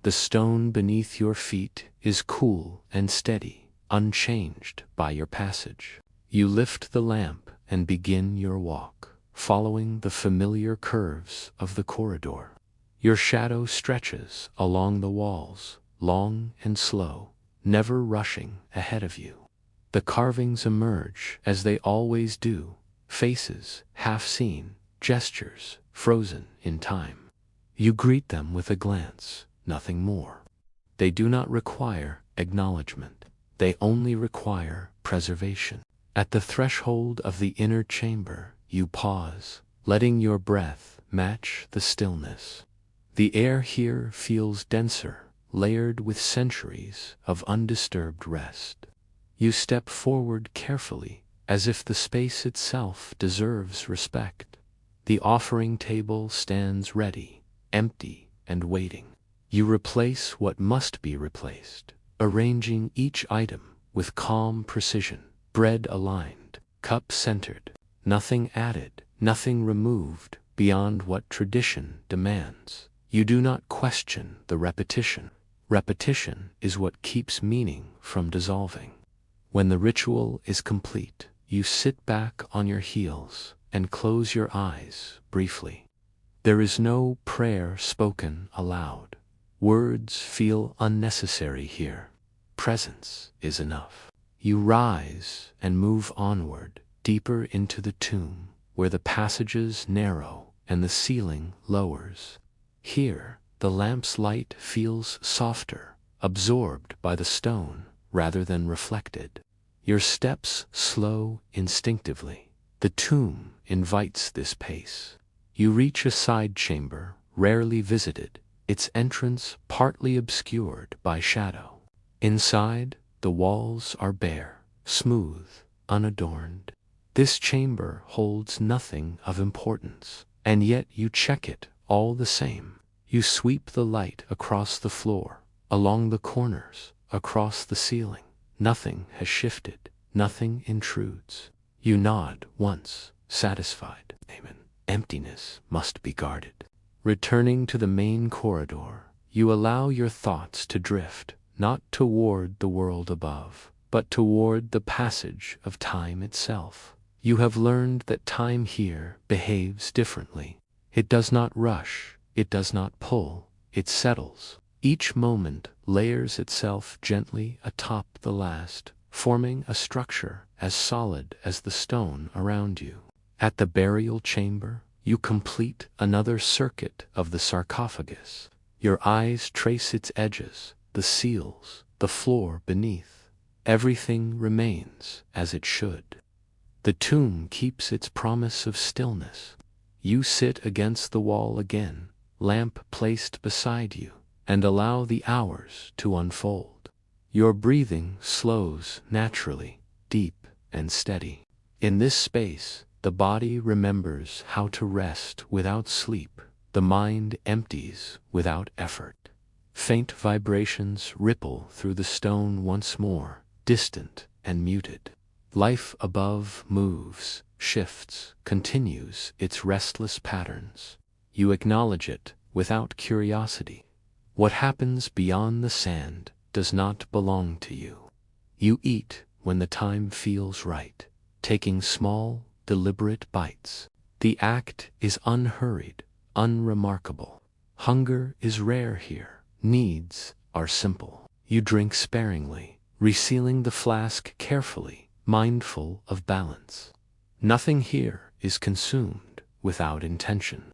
The stone beneath your feet is cool and steady, unchanged by your passage. You lift the lamp and begin your walk, following the familiar curves of the corridor. Your shadow stretches along the walls, long and slow, never rushing ahead of you. The carvings emerge as they always do, faces half seen, gestures frozen in time. You greet them with a glance, nothing more. They do not require acknowledgement. They only require preservation. At the threshold of the inner chamber, you pause, letting your breath match the stillness. The air here feels denser, layered with centuries of undisturbed rest. You step forward carefully, as if the space itself deserves respect. The offering table stands ready, empty and waiting. You replace what must be replaced, arranging each item with calm precision, bread aligned, cup centered, nothing added, nothing removed beyond what tradition demands. You do not question the repetition. Repetition is what keeps meaning from dissolving. When the ritual is complete, you sit back on your heels and close your eyes briefly. There is no prayer spoken aloud. Words feel unnecessary here. Presence is enough. You rise and move onward, deeper into the tomb, where the passages narrow and the ceiling lowers. Here, the lamp's light feels softer, absorbed by the stone rather than reflected. Your steps slow instinctively. The tomb invites this pace. You reach a side chamber, rarely visited, its entrance partly obscured by shadow. Inside, the walls are bare, smooth, unadorned. This chamber holds nothing of importance, and yet you check it all the same. You sweep the light across the floor, along the corners, across the ceiling. Nothing has shifted, nothing intrudes. You nod once, satisfied. Amen. Emptiness must be guarded. Returning to the main corridor, you allow your thoughts to drift, not toward the world above, but toward the passage of time itself. You have learned that time here behaves differently. It does not rush, it does not pull, it settles. Each moment layers itself gently atop the last, forming a structure as solid as the stone around you. At the burial chamber, you complete another circuit of the sarcophagus. Your eyes trace its edges, the seals, the floor beneath. Everything remains as it should. The tomb keeps its promise of stillness. You sit against the wall again, lamp placed beside you, and allow the hours to unfold. Your breathing slows naturally, deep and steady. In this space, the body remembers how to rest without sleep. The mind empties without effort. Faint vibrations ripple through the stone once more, distant and muted. Life above moves, shifts, continues its restless patterns. You acknowledge it without curiosity. What happens beyond the sand does not belong to you. You eat when the time feels right, taking small, deliberate bites. The act is unhurried, unremarkable. Hunger is rare here. Needs are simple. You drink sparingly, resealing the flask carefully, mindful of balance. Nothing here is consumed without intention.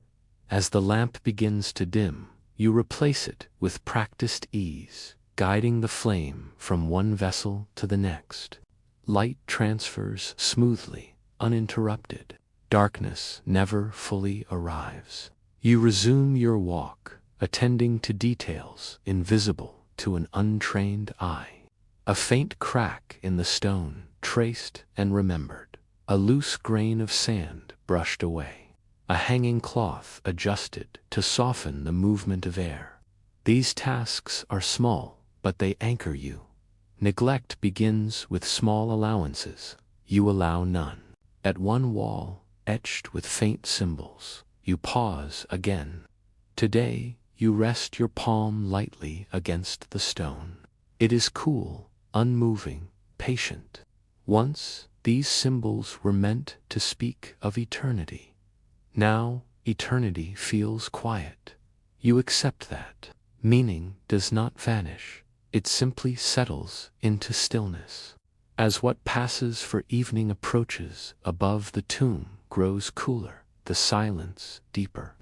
As the lamp begins to dim, you replace it with practiced ease, guiding the flame from one vessel to the next. Light transfers smoothly, uninterrupted. Darkness never fully arrives. You resume your walk, attending to details invisible to an untrained eye. A faint crack in the stone, traced and remembered. A loose grain of sand brushed away. A hanging cloth adjusted to soften the movement of air. These tasks are small, but they anchor you. Neglect begins with small allowances. You allow none. At one wall, etched with faint symbols, you pause again. Today, you rest your palm lightly against the stone. It is cool, unmoving, patient. Once, these symbols were meant to speak of eternity. Now, eternity feels quiet. You accept that. Meaning does not vanish. It simply settles into stillness. As what passes for evening approaches above the tomb grows cooler, the silence deeper.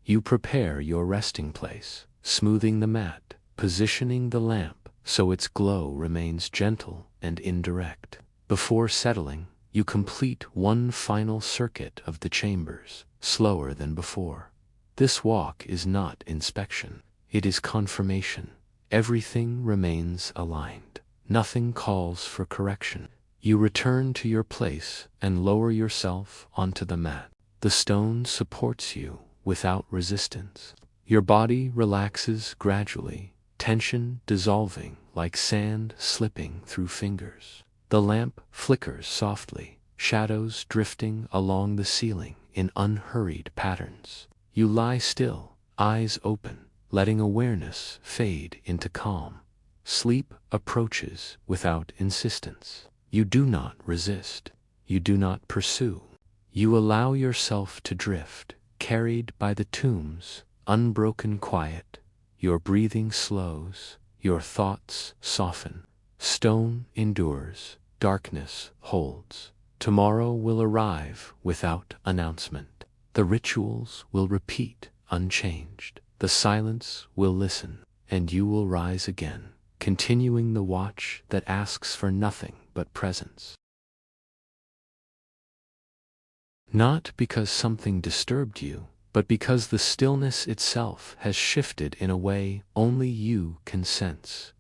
You prepare your resting place, smoothing the mat, positioning the lamp so its glow remains gentle and indirect. Before settling, you complete one final circuit of the chambers, slower than before. This walk is not inspection, it is confirmation. Everything remains aligned. Nothing calls for correction. You return to your place and lower yourself onto the mat. The stone supports you without resistance. Your body relaxes gradually, tension dissolving like sand slipping through fingers. The lamp flickers softly, shadows drifting along the ceiling in unhurried patterns. You lie still, eyes open, letting awareness fade into calm. Sleep approaches without insistence. You do not resist. You do not pursue. You allow yourself to drift, carried by the tomb's unbroken quiet. Your breathing slows, your thoughts soften. Stone endures, darkness holds. Tomorrow will arrive without announcement. The rituals will repeat unchanged. The silence will listen, and you will rise again, continuing the watch that asks for nothing but presence. Not because something disturbed you, but because the stillness itself has shifted in a way only you can sense.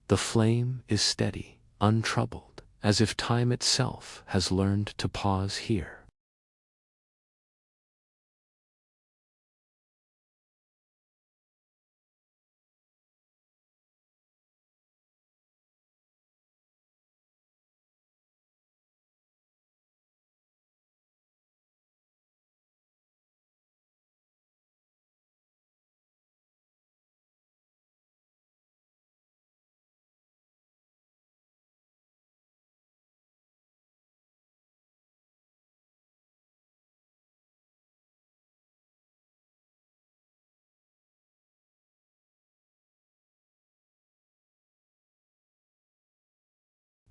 The flame is steady, untroubled, as if time itself has learned to pause here.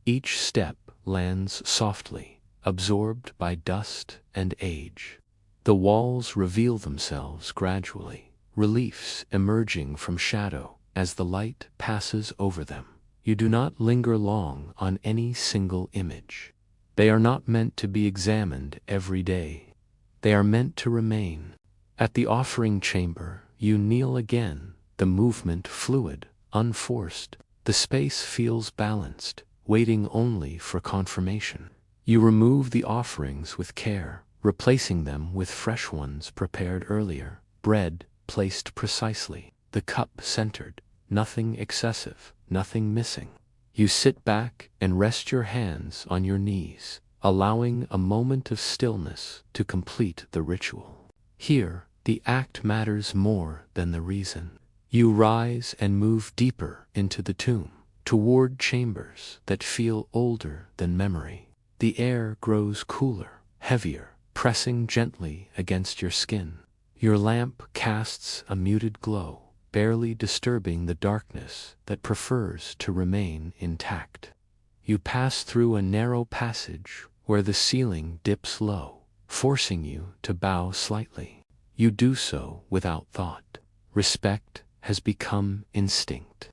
Each step lands softly, absorbed by dust and age. The walls reveal themselves gradually, reliefs emerging from shadow as the light passes over them. You do not linger long on any single image. They are not meant to be examined every day. They are meant to remain. At the offering chamber, you kneel again, the movement fluid, unforced. The space feels balanced, waiting only for confirmation. You remove the offerings with care, replacing them with fresh ones prepared earlier. Bread placed precisely, the cup centered, nothing excessive, nothing missing. You sit back and rest your hands on your knees, allowing a moment of stillness to complete the ritual. Here, the act matters more than the reason. You rise and move deeper into the tomb, toward chambers that feel older than memory. The air grows cooler, heavier, pressing gently against your skin. Your lamp casts a muted glow, barely disturbing the darkness that prefers to remain intact. You pass through a narrow passage where the ceiling dips low, forcing you to bow slightly. You do so without thought. Respect has become instinct.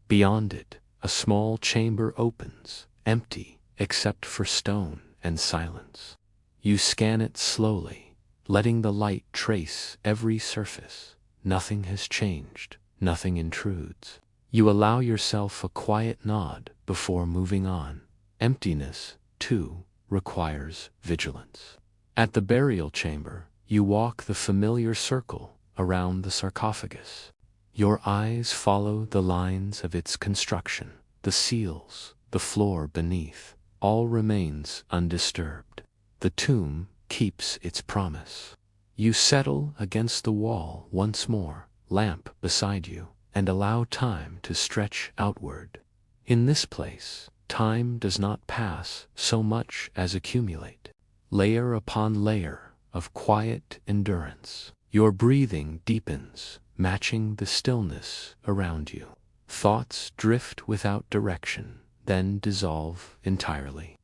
Beyond it, a small chamber opens, empty except for stone and silence. You scan it slowly, letting the light trace every surface. Nothing has changed, nothing intrudes. You allow yourself a quiet nod before moving on, Emptiness, too, requires vigilance. At the burial chamber, you walk the familiar circle around the sarcophagus. Your eyes follow the lines of its construction, the seals, the floor beneath, all remains undisturbed. The tomb keeps its promise. You settle against the wall once more, lamp beside you, and allow time to stretch outward. In this place, time does not pass so much as accumulate, layer upon layer of quiet endurance. Your breathing deepens, matching the stillness around you. Thoughts drift without direction, then dissolve entirely.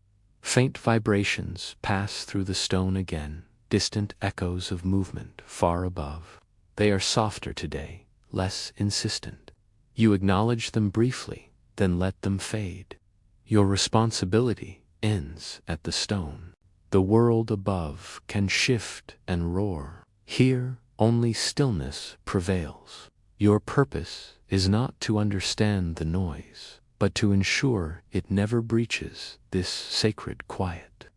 Faint vibrations pass through the stone again, distant echoes of movement far above. They are softer today, less insistent. You acknowledge them briefly, then let them fade. Your responsibility ends at the stone. The world above can shift and roar. Here, only stillness prevails. Your purpose is not to understand the noise, but to ensure it never breaches this sacred quiet.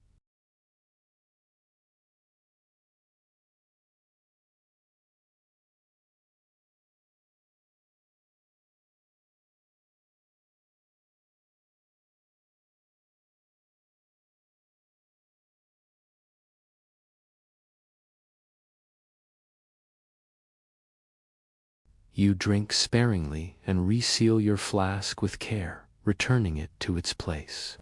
You drink sparingly and reseal your flask with care, returning it to its place.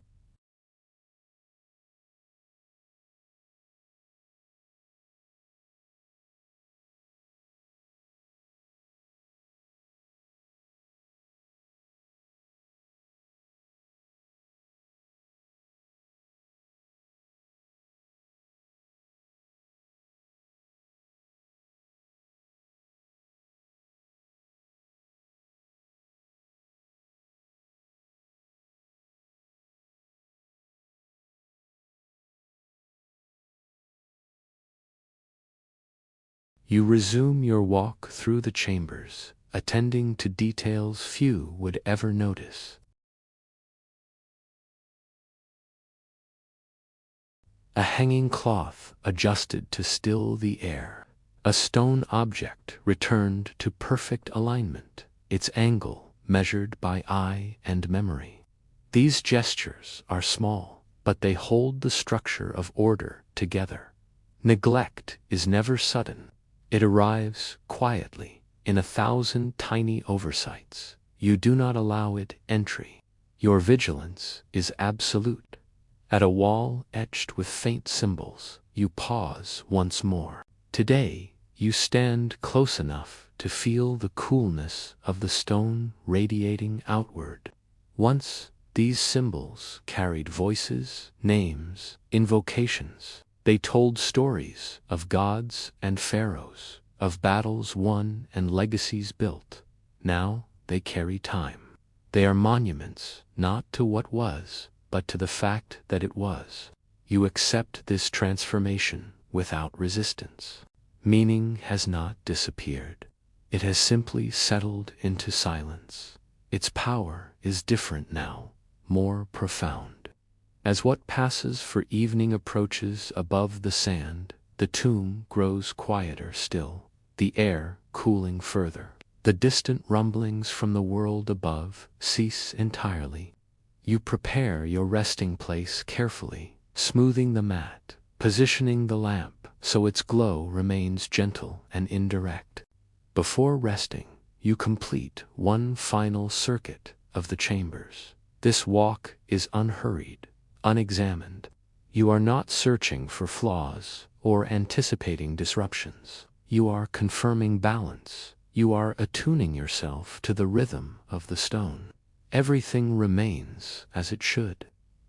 You resume your walk through the chambers, attending to details few would ever notice. A hanging cloth adjusted to still the air. A stone object returned to perfect alignment, its angle measured by eye and memory. These gestures are small, but they hold the structure of order together. Neglect is never sudden. It arrives quietly, in 1,000 tiny oversights. You do not allow it entry. Your vigilance is absolute. At a wall etched with faint symbols, you pause once more. Today, you stand close enough to feel the coolness of the stone radiating outward. Once, these symbols carried voices, names, invocations. They told stories of gods and pharaohs, of battles won and legacies built. Now they carry time. They are monuments, not to what was, but to the fact that it was. You accept this transformation without resistance. Meaning has not disappeared. It has simply settled into silence. Its power is different now, more profound. As what passes for evening approaches above the sand, the tomb grows quieter still, the air cooling further. The distant rumblings from the world above cease entirely. You prepare your resting place carefully, smoothing the mat, positioning the lamp so its glow remains gentle and indirect. Before resting, you complete one final circuit of the chambers. This walk is unhurried, unexamined. You are not searching for flaws or anticipating disruptions. You are confirming balance. You are attuning yourself to the rhythm of the stone. Everything remains as it should.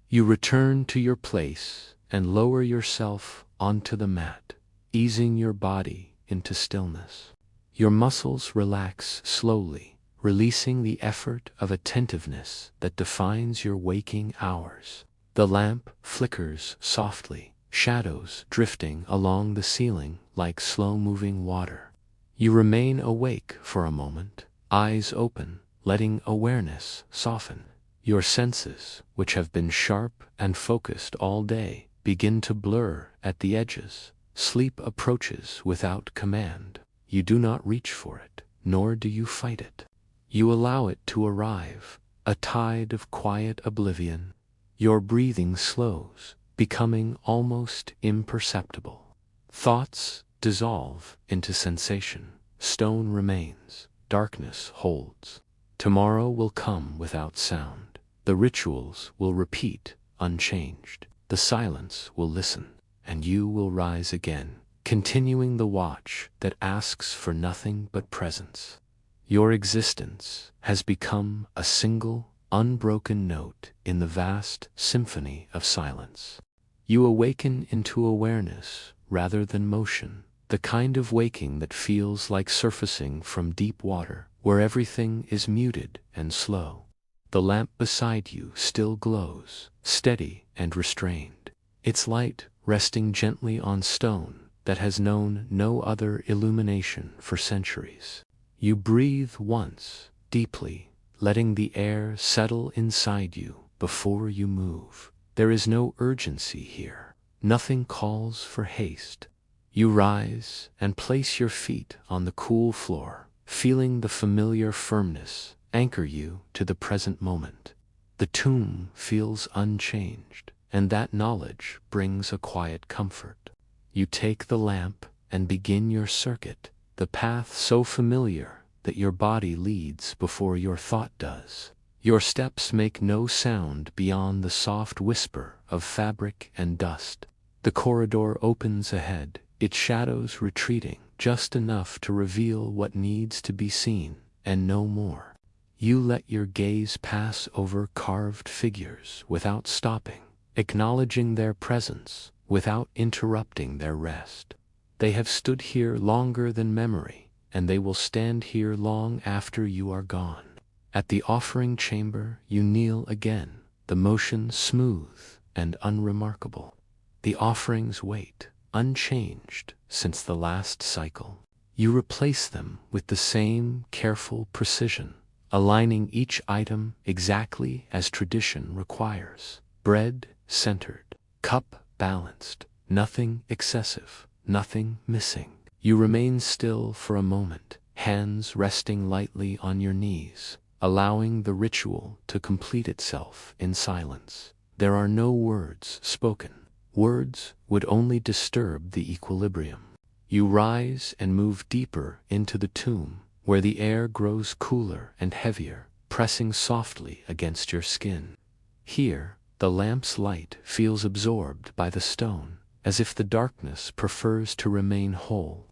You return to your place and lower yourself onto the mat, easing your body into stillness. Your muscles relax slowly, releasing the effort of attentiveness that defines your waking hours. The lamp flickers softly, shadows drifting along the ceiling like slow-moving water. You remain awake for a moment, eyes open, letting awareness soften. Your senses, which have been sharp and focused all day, begin to blur at the edges. Sleep approaches without command. You do not reach for it, nor do you fight it. You allow it to arrive, a tide of quiet oblivion. Your breathing slows, becoming almost imperceptible. Thoughts dissolve into sensation. Stone remains, darkness holds. Tomorrow will come without sound. The rituals will repeat unchanged. The silence will listen, and you will rise again, continuing the watch that asks for nothing but presence. Your existence has become a single, unbroken note in the vast symphony of silence. You awaken into awareness rather than motion, the kind of waking that feels like surfacing from deep water, where everything is muted and slow. The lamp beside you still glows, steady and restrained, its light resting gently on stone that has known no other illumination for centuries. You breathe once, deeply, letting the air settle inside you before you move. There is no urgency here. Nothing calls for haste. You rise and place your feet on the cool floor, feeling the familiar firmness anchor you to the present moment. The tomb feels unchanged, and that knowledge brings a quiet comfort. You take the lamp and begin your circuit, the path so familiar that your body leads before your thought does. Your steps make no sound beyond the soft whisper of fabric and dust. The corridor opens ahead, its shadows retreating just enough to reveal what needs to be seen, and no more. You let your gaze pass over carved figures without stopping, acknowledging their presence without interrupting their rest. They have stood here longer than memory, and they will stand here long after you are gone. At the offering chamber, you kneel again, the motion smooth and unremarkable. The offerings wait, unchanged since the last cycle. You replace them with the same careful precision, aligning each item exactly as tradition requires. Bread centered, cup balanced, nothing excessive, nothing missing. You remain still for a moment, hands resting lightly on your knees, allowing the ritual to complete itself in silence. There are no words spoken. Words would only disturb the equilibrium. You rise and move deeper into the tomb, where the air grows cooler and heavier, pressing softly against your skin. Here, the lamp's light feels absorbed by the stone, as if the darkness prefers to remain whole.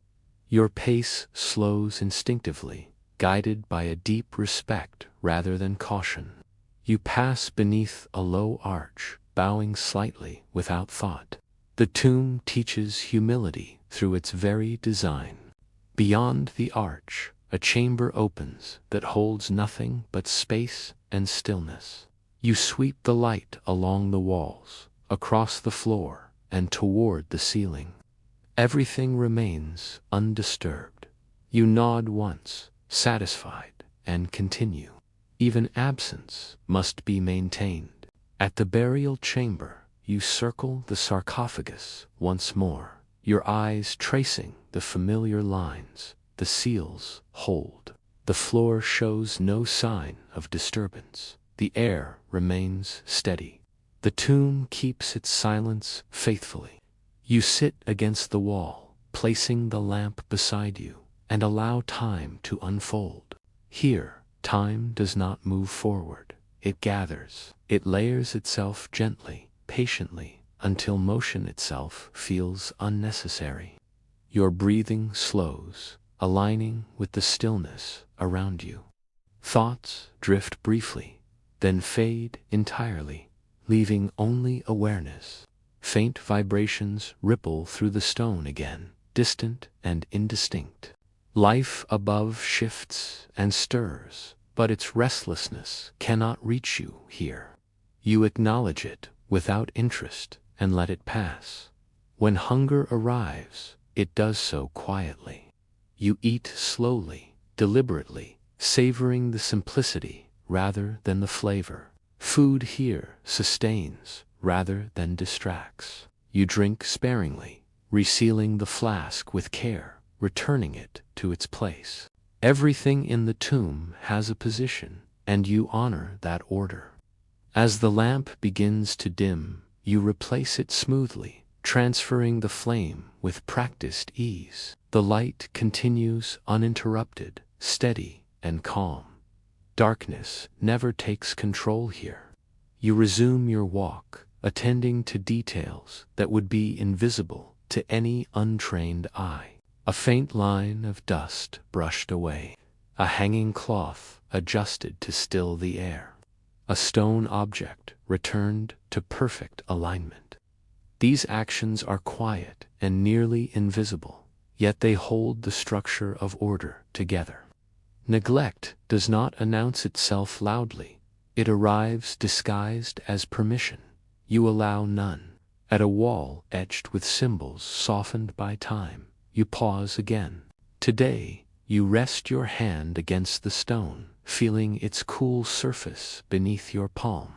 Your pace slows instinctively, guided by a deep respect rather than caution. You pass beneath a low arch, bowing slightly without thought. The tomb teaches humility through its very design. Beyond the arch, a chamber opens that holds nothing but space and stillness. You sweep the light along the walls, across the floor, and toward the ceiling. Everything remains undisturbed. You nod once, satisfied, and continue. Even absence must be maintained. At the burial chamber, you circle the sarcophagus once more, your eyes tracing the familiar lines. The seals hold. The floor shows no sign of disturbance. The air remains steady. The tomb keeps its silence faithfully. You sit against the wall, placing the lamp beside you, and allow time to unfold. Here, time does not move forward. It gathers. It layers itself gently, patiently, until motion itself feels unnecessary. Your breathing slows, aligning with the stillness around you. Thoughts drift briefly, then fade entirely, leaving only awareness. Faint vibrations ripple through the stone again, distant and indistinct. Life above shifts and stirs, but its restlessness cannot reach you here. You acknowledge it without interest and let it pass. When hunger arrives, it does so quietly. You eat slowly, deliberately, savoring the simplicity rather than the flavor. Food here sustains rather than distracts. You drink sparingly, resealing the flask with care, returning it to its place. Everything in the tomb has a position, and you honor that order. As the lamp begins to dim, you replace it smoothly, transferring the flame with practiced ease. The light continues uninterrupted, steady and calm. Darkness never takes control here. You resume your walk, attending to details that would be invisible to any untrained eye. A faint line of dust brushed away. A hanging cloth adjusted to still the air. A stone object returned to perfect alignment. These actions are quiet and nearly invisible, yet they hold the structure of order together. Neglect does not announce itself loudly. It arrives disguised as permission. You allow none. At a wall etched with symbols softened by time, you pause again. Today, you rest your hand against the stone, feeling its cool surface beneath your palm.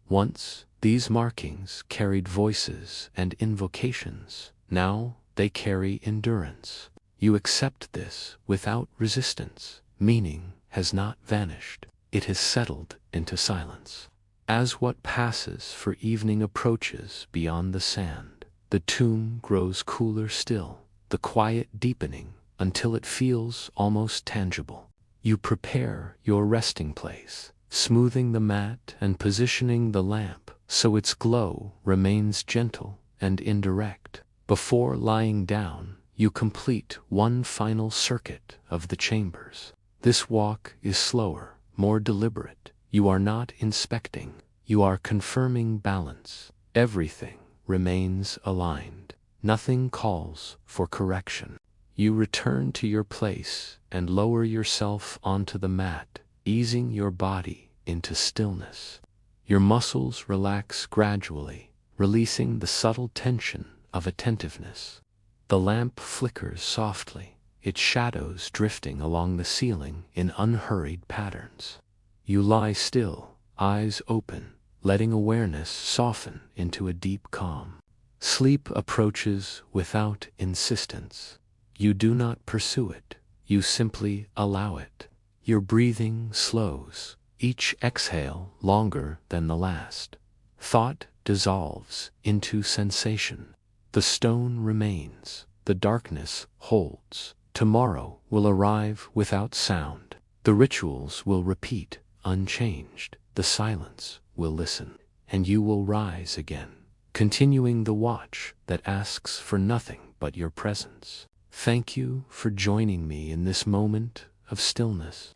Once, these markings carried voices and invocations. Now, they carry endurance. You accept this without resistance. Meaning has not vanished. It has settled into silence. As what passes for evening approaches beyond the sand, the tomb grows cooler still, the quiet deepening until it feels almost tangible. You prepare your resting place, smoothing the mat and positioning the lamp so its glow remains gentle and indirect. Before lying down, you complete one final circuit of the chambers. This walk is slower, more deliberate. You are not inspecting. You are confirming balance. Everything remains aligned. Nothing calls for correction. You return to your place and lower yourself onto the mat, easing your body into stillness. Your muscles relax gradually, releasing the subtle tension of attentiveness. The lamp flickers softly, its shadows drifting along the ceiling in unhurried patterns. You lie still, eyes open, letting awareness soften into a deep calm. Sleep approaches without insistence. You do not pursue it, you simply allow it. Your breathing slows, each exhale longer than the last. Thought dissolves into sensation. The stone remains, the darkness holds. Tomorrow will arrive without sound. The rituals will repeat, unchanged. The silence will listen, and you will rise again, continuing the watch that asks for nothing but your presence. Thank you for joining me in this moment of stillness.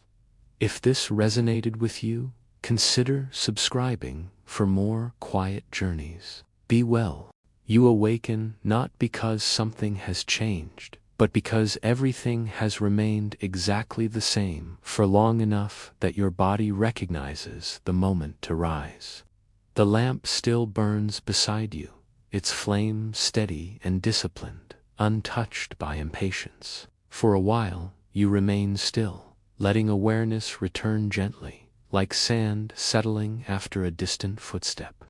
If this resonated with you, consider subscribing for more quiet journeys. Be well. You awaken not because something has changed, but because everything has remained exactly the same for long enough that your body recognizes the moment to rise. The lamp still burns beside you, its flame steady and disciplined, untouched by impatience. For a while, you remain still, letting awareness return gently, like sand settling after a distant footstep.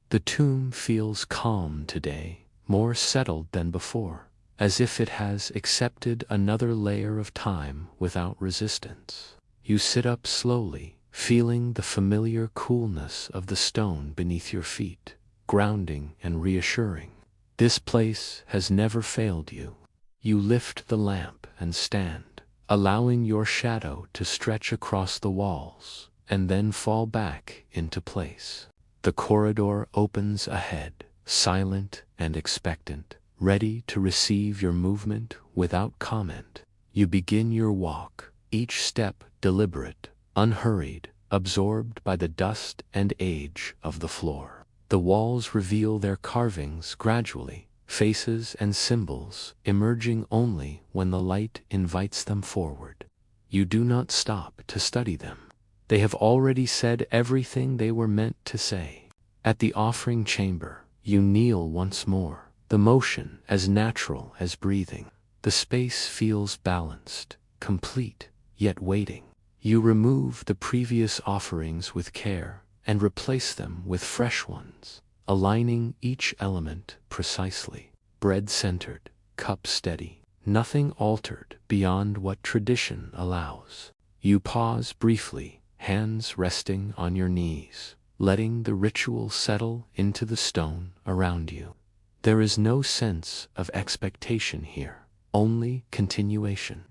The tomb feels calm today, more settled than before, as if it has accepted another layer of time without resistance. You sit up slowly, feeling the familiar coolness of the stone beneath your feet, grounding and reassuring. This place has never failed you. You lift the lamp and stand, allowing your shadow to stretch across the walls, and then fall back into place. The corridor opens ahead, silent and expectant, ready to receive your movement without comment. You begin your walk, each step deliberate, unhurried, absorbed by the dust and age of the floor. The walls reveal their carvings gradually, faces and symbols emerging only when the light invites them forward. You do not stop to study them. They have already said everything they were meant to say. At the offering chamber, you kneel once more, the motion as natural as breathing. The space feels balanced, complete, yet waiting. You remove the previous offerings with care, and replace them with fresh ones, aligning each element precisely. Bread centered, cup steady, nothing altered beyond what tradition allows. You pause briefly, hands resting on your knees, letting the ritual settle into the stone around you. There is no sense of expectation here, only continuation.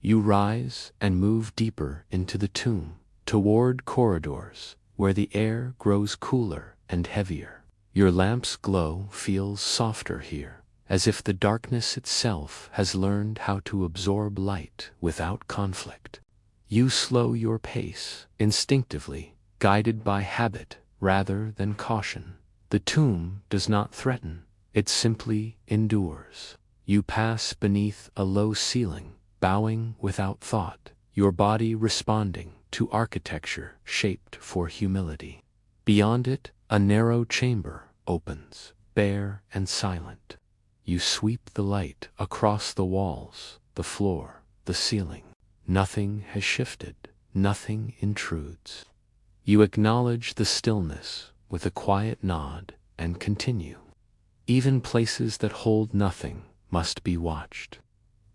You rise and move deeper into the tomb, toward corridors where the air grows cooler and heavier. Your lamp's glow feels softer here, as if the darkness itself has learned how to absorb light without conflict. You slow your pace, instinctively, guided by habit rather than caution. The tomb does not threaten, it simply endures. You pass beneath a low ceiling, bowing without thought, your body responding to architecture shaped for humility. Beyond it, a narrow chamber opens, bare and silent. You sweep the light across the walls, the floor, the ceiling. Nothing has shifted, nothing intrudes. You acknowledge the stillness with a quiet nod and continue. Even places that hold nothing must be watched.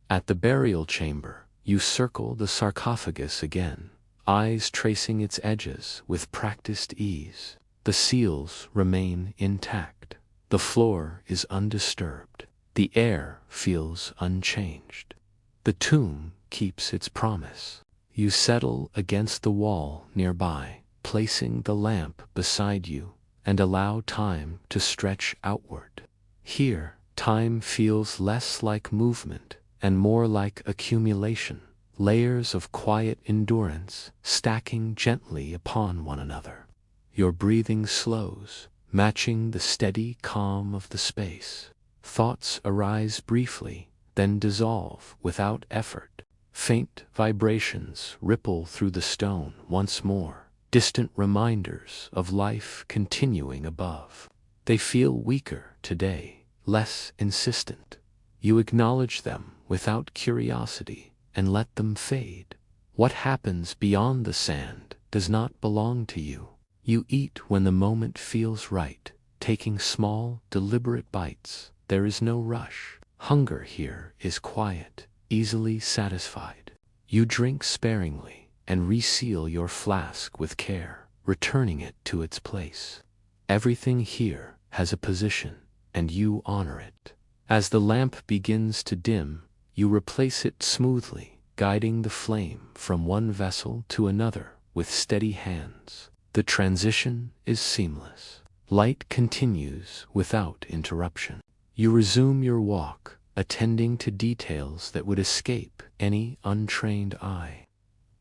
At the burial chamber, you circle the sarcophagus again, eyes tracing its edges with practiced ease. The seals remain intact. The floor is undisturbed. The air feels unchanged. The tomb keeps its promise. You settle against the wall nearby, placing the lamp beside you, and allow time to stretch outward. Here, time feels less like movement and more like accumulation, layers of quiet endurance stacking gently upon one another. Your breathing slows, matching the steady calm of the space. Thoughts arise briefly, then dissolve without effort. Faint vibrations ripple through the stone once more, distant reminders of life continuing above. They feel weaker today, less insistent. You acknowledge them without curiosity and let them fade. What happens beyond the sand does not belong to you. You eat when the moment feels right, taking small, deliberate bites. There is no rush. Hunger here is quiet, easily satisfied. You drink sparingly and reseal your flask with care, returning it to its place. Everything here has a position, and you honor it. As the lamp begins to dim, you replace it smoothly, guiding the flame from one vessel to another with steady hands. The transition is seamless. Light continues without interruption. You resume your walk, attending to details that would escape any untrained eye.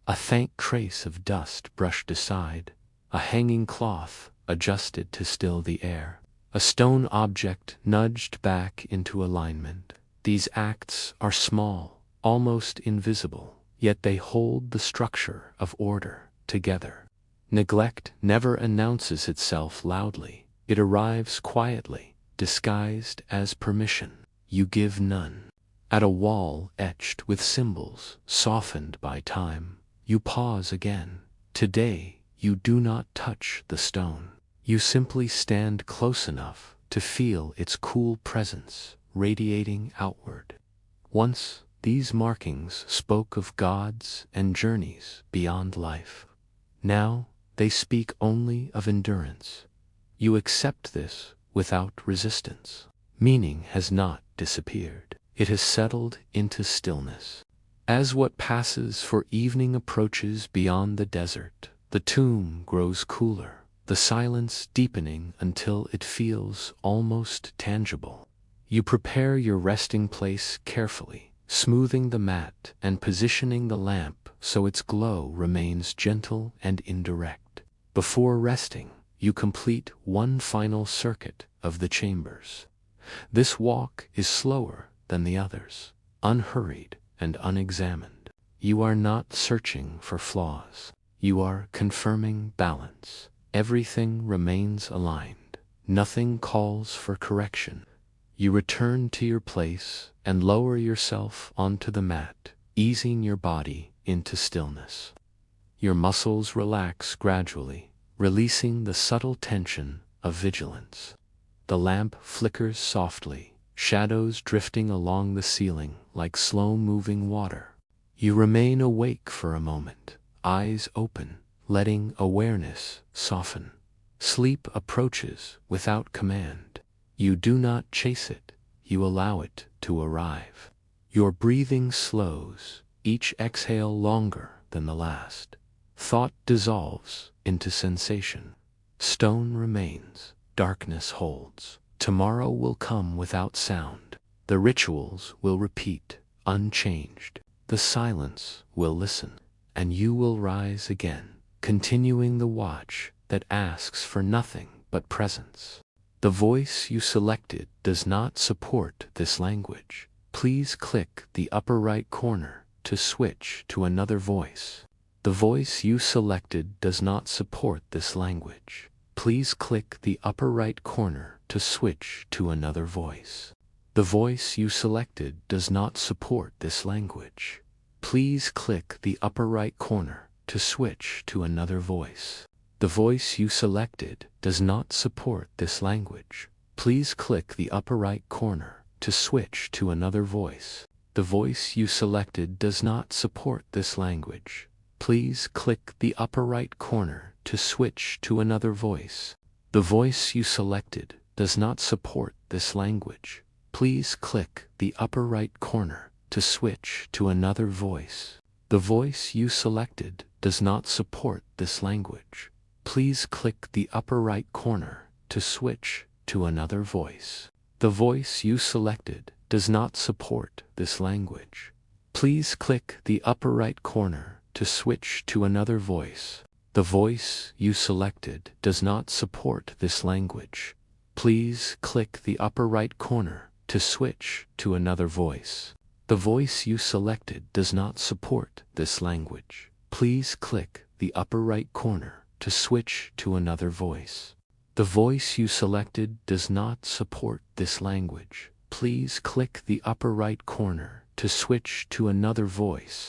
A faint trace of dust brushed aside, a hanging cloth adjusted to still the air, a stone object nudged back into alignment. These acts are small, almost invisible, yet they hold the structure of order together. Neglect never announces itself loudly. It arrives quietly, disguised as permission. You give none. At a wall etched with symbols, softened by time, you pause again. Today, you do not touch the stone. You simply stand close enough to feel its cool presence radiating outward. Once, these markings spoke of gods and journeys beyond life. Now, they speak only of endurance. You accept this without resistance. Meaning has not disappeared. It has settled into stillness. As what passes for evening approaches beyond the desert, the tomb grows cooler, the silence deepening until it feels almost tangible. You prepare your resting place carefully, smoothing the mat and positioning the lamp so its glow remains gentle and indirect. Before resting, you complete one final circuit of the chambers. This walk is slower than the others, unhurried and unexamined. You are not searching for flaws. You are confirming balance. Everything remains aligned. Nothing calls for correction. You return to your place and lower yourself onto the mat, easing your body into stillness. Your muscles relax gradually, releasing the subtle tension of vigilance. The lamp flickers softly, shadows drifting along the ceiling like slow-moving water. You remain awake for a moment, eyes open, letting awareness soften. Sleep approaches without command. You do not chase it, you allow it to arrive. Your breathing slows, each exhale longer than the last. Thought dissolves into sensation. Stone remains, darkness holds. Tomorrow will come without sound. The rituals will repeat, unchanged. The silence will listen, and you will rise again, continuing the watch that asks for nothing but presence. The voice you selected does not support this language. Please click the upper right corner to switch to another voice. The voice you selected does not support this language. Please click the upper right corner to switch to another voice. The voice you selected does not support this language. Please click the upper right corner to switch to another voice. The voice you selected does not support this language. Please click the upper right corner to switch to another voice. The voice you selected does not support this language. Please click the upper right corner to switch to another voice. The voice you selected does not support this language. Please click the upper right corner to switch to another voice. The voice you selected does not support this language. Please click the upper right corner to switch to another voice. The voice you selected does not support this language. Please click the upper right corner to switch to another voice. The voice you selected does not support this language. Please click the upper right corner to switch to another voice. The voice you selected does not support this language. Please click the upper right corner to switch to another voice. The voice you selected does not support this language. Please click the upper right corner to switch to another voice.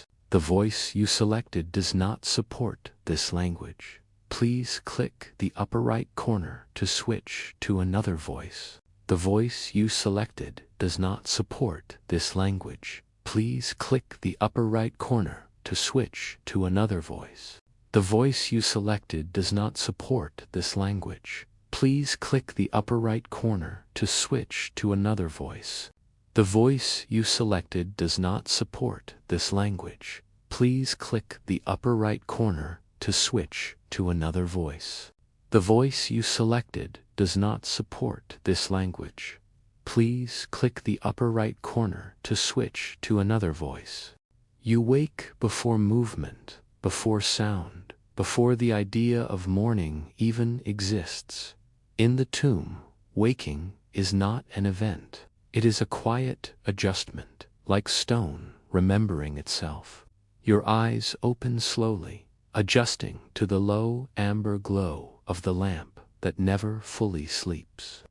The voice you selected does not support this language. Please click the upper right corner to switch to another voice. The voice you selected does not support this language. Please click the upper right corner to switch to another voice. The voice you selected does not support this language. Please click the upper right corner to switch to another voice. The voice you selected does not support this language. Please click the upper right corner to switch to another voice. The voice you selected does not support this language. Please click the upper right corner to switch to another voice. You wake before movement, before sound, before the idea of morning even exists. In the tomb, waking is not an event. It is a quiet adjustment, like stone remembering itself. Your eyes open slowly, adjusting to the low amber glow of the lamp that never fully sleeps.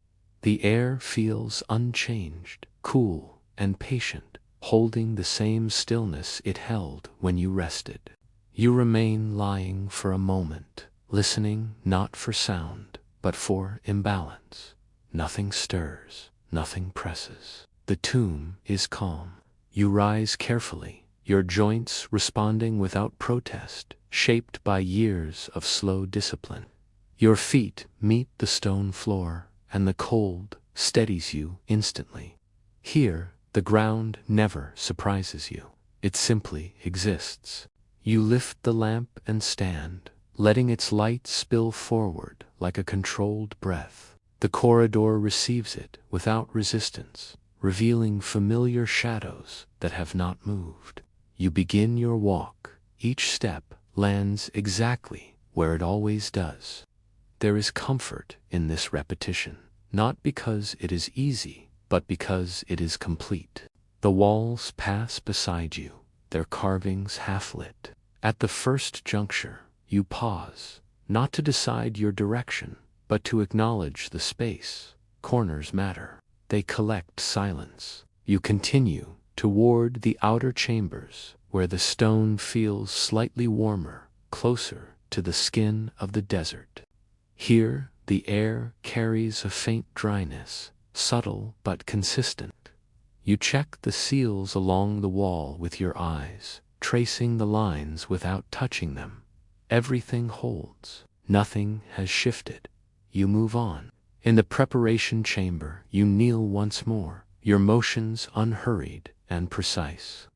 The air feels unchanged, cool, and patient, holding the same stillness it held when you rested. You remain lying for a moment, listening not for sound, but for imbalance. Nothing stirs, nothing presses. The tomb is calm. You rise carefully, your joints responding without protest, shaped by years of slow discipline. Your feet meet the stone floor, and the cold steadies you instantly. Here, the ground never surprises you. It simply exists. You lift the lamp and stand, letting its light spill forward like a controlled breath. The corridor receives it without resistance, revealing familiar shadows that have not moved. You begin your walk. Each step lands exactly where it always does. There is comfort in this repetition, not because it is easy, but because it is complete. The walls pass beside you, their carvings half-lit. At the first juncture, you pause, not to decide your direction, but to acknowledge the space. Corners matter. They collect silence. You continue toward the outer chambers, where the stone feels slightly warmer, closer to the skin of the desert. Here, the air carries a faint dryness, subtle but consistent. You check the seals along the wall with your eyes, tracing the lines without touching them. Everything holds. Nothing has shifted. You move on. In the preparation chamber, you kneel once more, your motions unhurried and precise.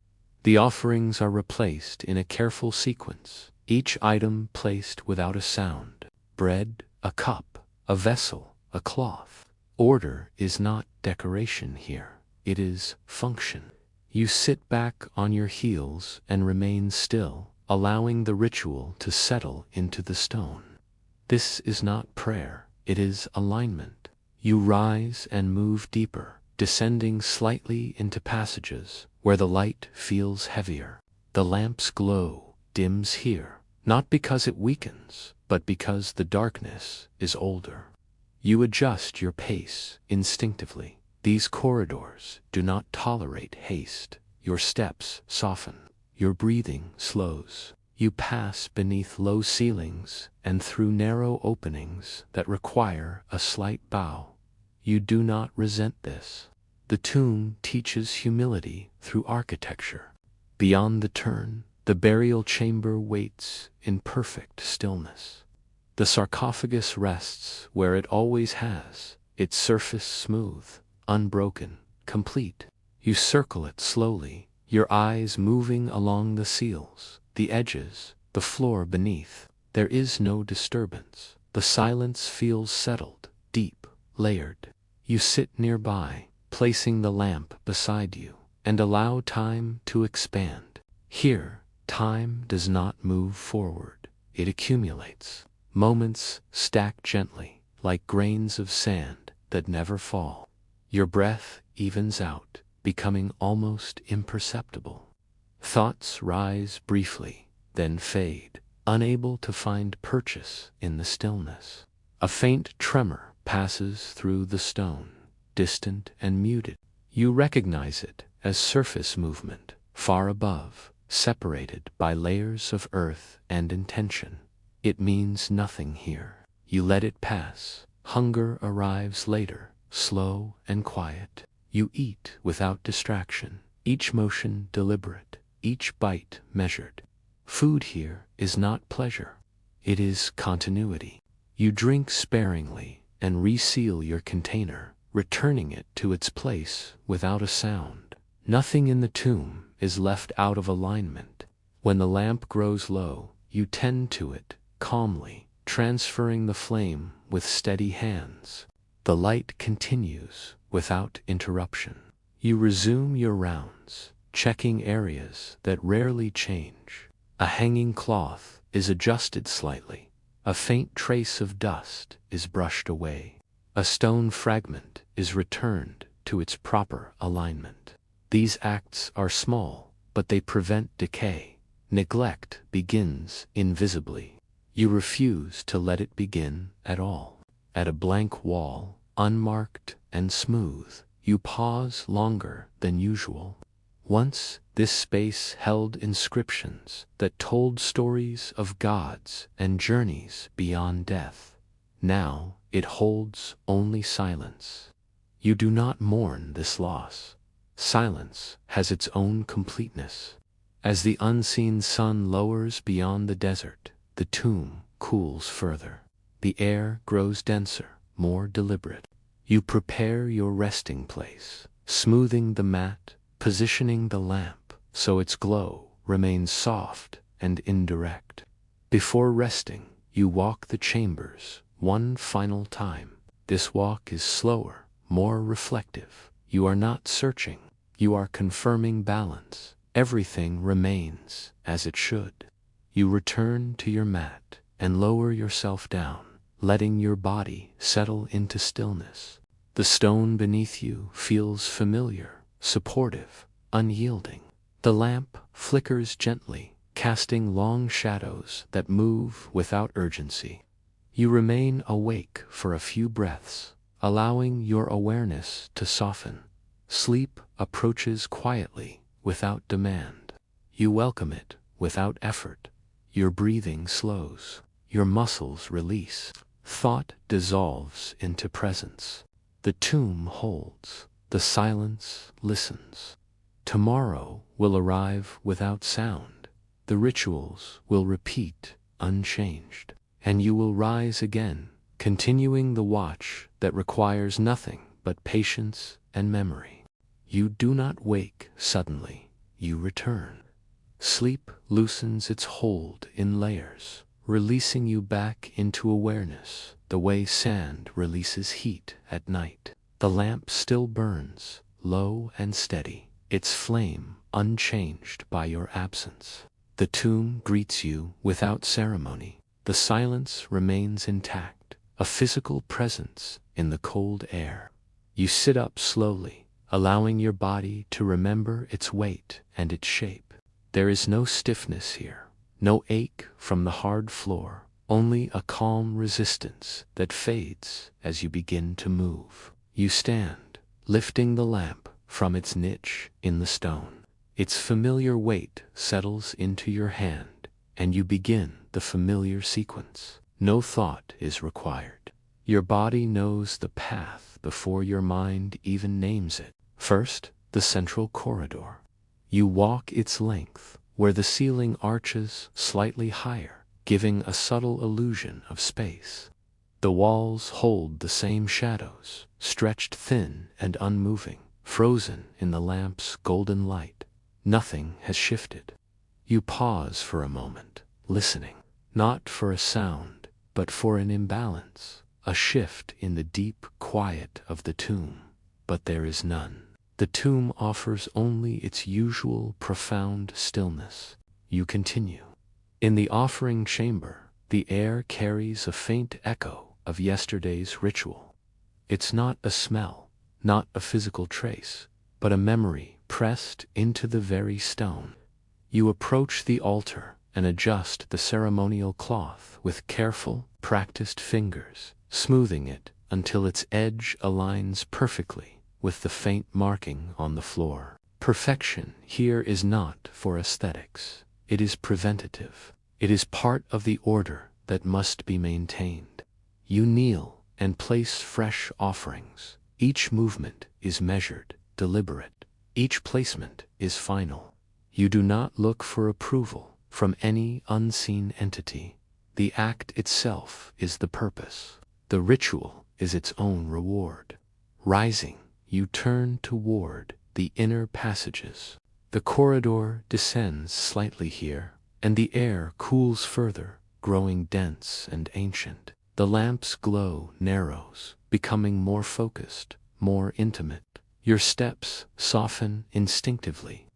The offerings are replaced in a careful sequence, each item placed without a sound. Bread, a cup, a vessel, a cloth. Order is not decoration here. It is function. You sit back on your heels and remain still, allowing the ritual to settle into the stone. This is not prayer, it is alignment. You rise and move deeper, descending slightly into passages where the light feels heavier. The lamp's glow dims here, not because it weakens, but because the darkness is older. You adjust your pace instinctively. These corridors do not tolerate haste. Your steps soften. Your breathing slows. You pass beneath low ceilings and through narrow openings that require a slight bow. You do not resent this. The tomb teaches humility through architecture. Beyond the turn, the burial chamber waits in perfect stillness. The sarcophagus rests where it always has, its surface smooth, unbroken, complete. You circle it slowly, your eyes moving along the seals, the edges, the floor beneath. There is no disturbance. The silence feels settled, deep, layered. You sit nearby, placing the lamp beside you, and allow time to expand. Here, time does not move forward. It accumulates. Moments stack gently, like grains of sand that never fall. Your breath evens out, becoming almost imperceptible. Thoughts rise briefly, then fade, unable to find purchase in the stillness. A faint tremor passes through the stone, distant and muted. You recognize it as surface movement, far above, separated by layers of earth and intention. It means nothing here. You let it pass. Hunger arrives later, slow and quiet. You eat without distraction, each motion deliberate, each bite measured. Food here is not pleasure. It is continuity. You drink sparingly and reseal your container, returning it to its place without a sound. Nothing in the tomb is left out of alignment. When the lamp grows low, you tend to it calmly, transferring the flame with steady hands. The light continues without interruption. You resume your rounds, checking areas that rarely change. A hanging cloth is adjusted slightly. A faint trace of dust is brushed away. A stone fragment is returned to its proper alignment. These acts are small, but they prevent decay. Neglect begins invisibly. You refuse to let it begin at all. At a blank wall, unmarked and smooth, you pause longer than usual. Once, this space held inscriptions that told stories of gods and journeys beyond death. Now, it holds only silence. You do not mourn this loss. Silence has its own completeness. As the unseen sun lowers beyond the desert, the tomb cools further. The air grows denser, more deliberate. You prepare your resting place, smoothing the mat, positioning the lamp so its glow remains soft and indirect. Before resting, you walk the chambers one final time. This walk is slower, more reflective. You are not searching, you are confirming balance. Everything remains as it should. You return to your mat and lower yourself down, letting your body settle into stillness. The stone beneath you feels familiar, supportive, unyielding. The lamp flickers gently, casting long shadows that move without urgency. You remain awake for a few breaths, allowing your awareness to soften. Sleep approaches quietly, without demand. You welcome it without effort. Your breathing slows. Your muscles release. Thought dissolves into presence. The tomb holds. The silence listens. Tomorrow will arrive without sound. The rituals will repeat unchanged. And you will rise again, continuing the watch that requires nothing but patience and memory. You do not wake suddenly. You return. Sleep loosens its hold in layers, releasing you back into awareness, the way sand releases heat at night. The lamp still burns, low and steady, its flame unchanged by your absence. The tomb greets you without ceremony. The silence remains intact, a physical presence in the cold air. You sit up slowly, allowing your body to remember its weight and its shape. There is no stiffness here, no ache from the hard floor, only a calm resistance that fades as you begin to move. You stand, lifting the lamp from its niche in the stone. Its familiar weight settles into your hand, and you begin the familiar sequence. No thought is required. Your body knows the path before your mind even names it. First, the central corridor. You walk its length, where the ceiling arches slightly higher, giving a subtle illusion of space. The walls hold the same shadows, stretched thin and unmoving, frozen in the lamp's golden light. Nothing has shifted. You pause for a moment, listening, not for a sound, but for an imbalance, a shift in the deep quiet of the tomb. But there is none. The tomb offers only its usual profound stillness. You continue. In the offering chamber, the air carries a faint echo of yesterday's ritual. It's not a smell, not a physical trace, but a memory pressed into the very stone. You approach the altar and adjust the ceremonial cloth with careful, practiced fingers, smoothing it until its edge aligns perfectly with the faint marking on the floor. Perfection here is not for aesthetics. It is preventative. It is part of the order that must be maintained. You kneel and place fresh offerings. Each movement is measured, deliberate. Each placement is final. You do not look for approval from any unseen entity. The act itself is the purpose. The ritual is its own reward. Rising, you turn toward the inner passages. The corridor descends slightly here, and the air cools further, growing dense and ancient. The lamp's glow narrows, becoming more focused, more intimate. Your steps soften instinctively.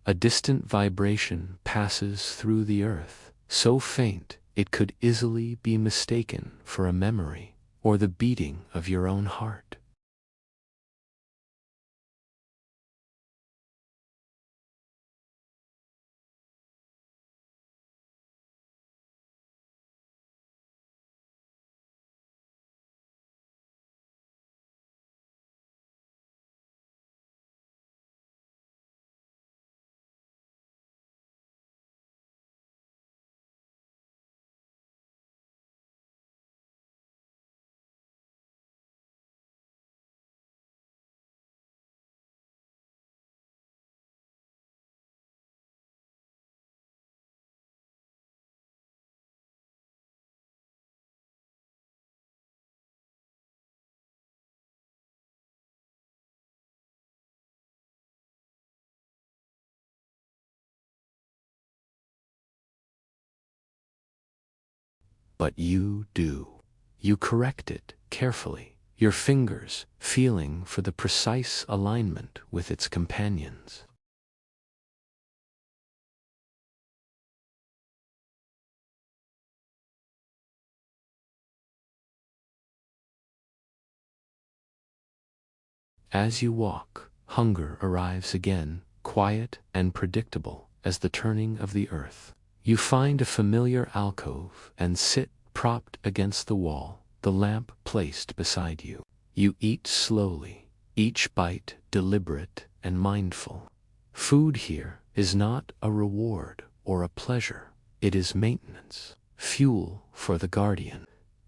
A distant vibration passes through the earth, so faint it could easily be mistaken for a memory or the beating of your own heart. but you do. You correct it carefully, your fingers feeling for the precise alignment with its companions. As you walk, hunger arrives again, quiet and predictable as the turning of the earth. You find a familiar alcove and sit propped against the wall, the lamp placed beside you. You eat slowly, each bite deliberate and mindful. Food here is not a reward or a pleasure, it is maintenance, fuel for the guardian.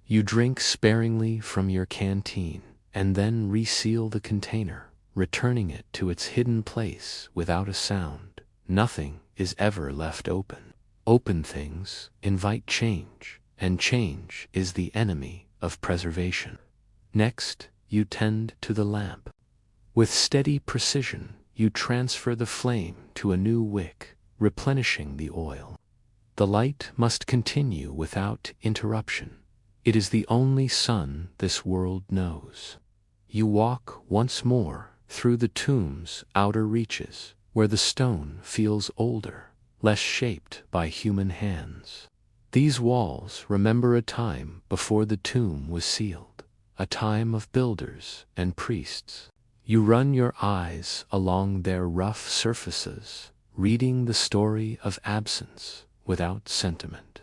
You drink sparingly from your canteen, and then reseal the container, returning it to its hidden place without a sound. Nothing is ever left open. Open things invite change, and change is the enemy of preservation. Next, you tend to the lamp. With steady precision, you transfer the flame to a new wick, replenishing the oil. The light must continue without interruption. It is the only sun this world knows. You walk once more through the tomb's outer reaches, where the stone feels older, less shaped by human hands. These walls remember a time before the tomb was sealed, a time of builders and priests. You run your eyes along their rough surfaces, reading the story of absence without sentiment.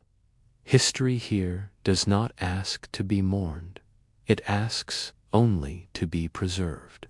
History here does not ask to be mourned, it asks only to be preserved.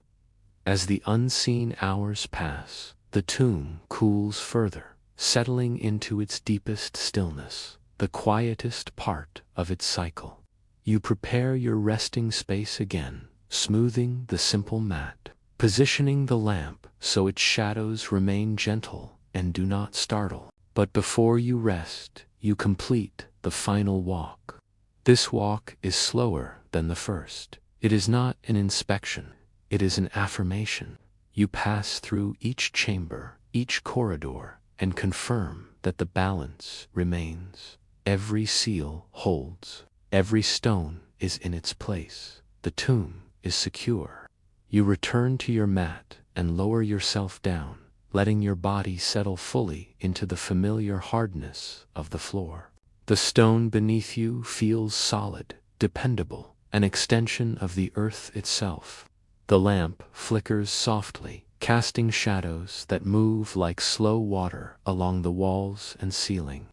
As the unseen hours pass, the tomb cools further, settling into its deepest stillness, the quietest part of its cycle. You prepare your resting space again, smoothing the simple mat, positioning the lamp so its shadows remain gentle and do not startle. But before you rest, you complete the final walk. This walk is slower than the first. It is not an inspection, it is an affirmation. You pass through each chamber, each corridor, and confirm that the balance remains. Every seal holds, every stone is in its place, the tomb is secure. You return to your mat and lower yourself down, letting your body settle fully into the familiar hardness of the floor. The stone beneath you feels solid, dependable, an extension of the earth itself. The lamp flickers softly, casting shadows that move like slow water along the walls and ceiling.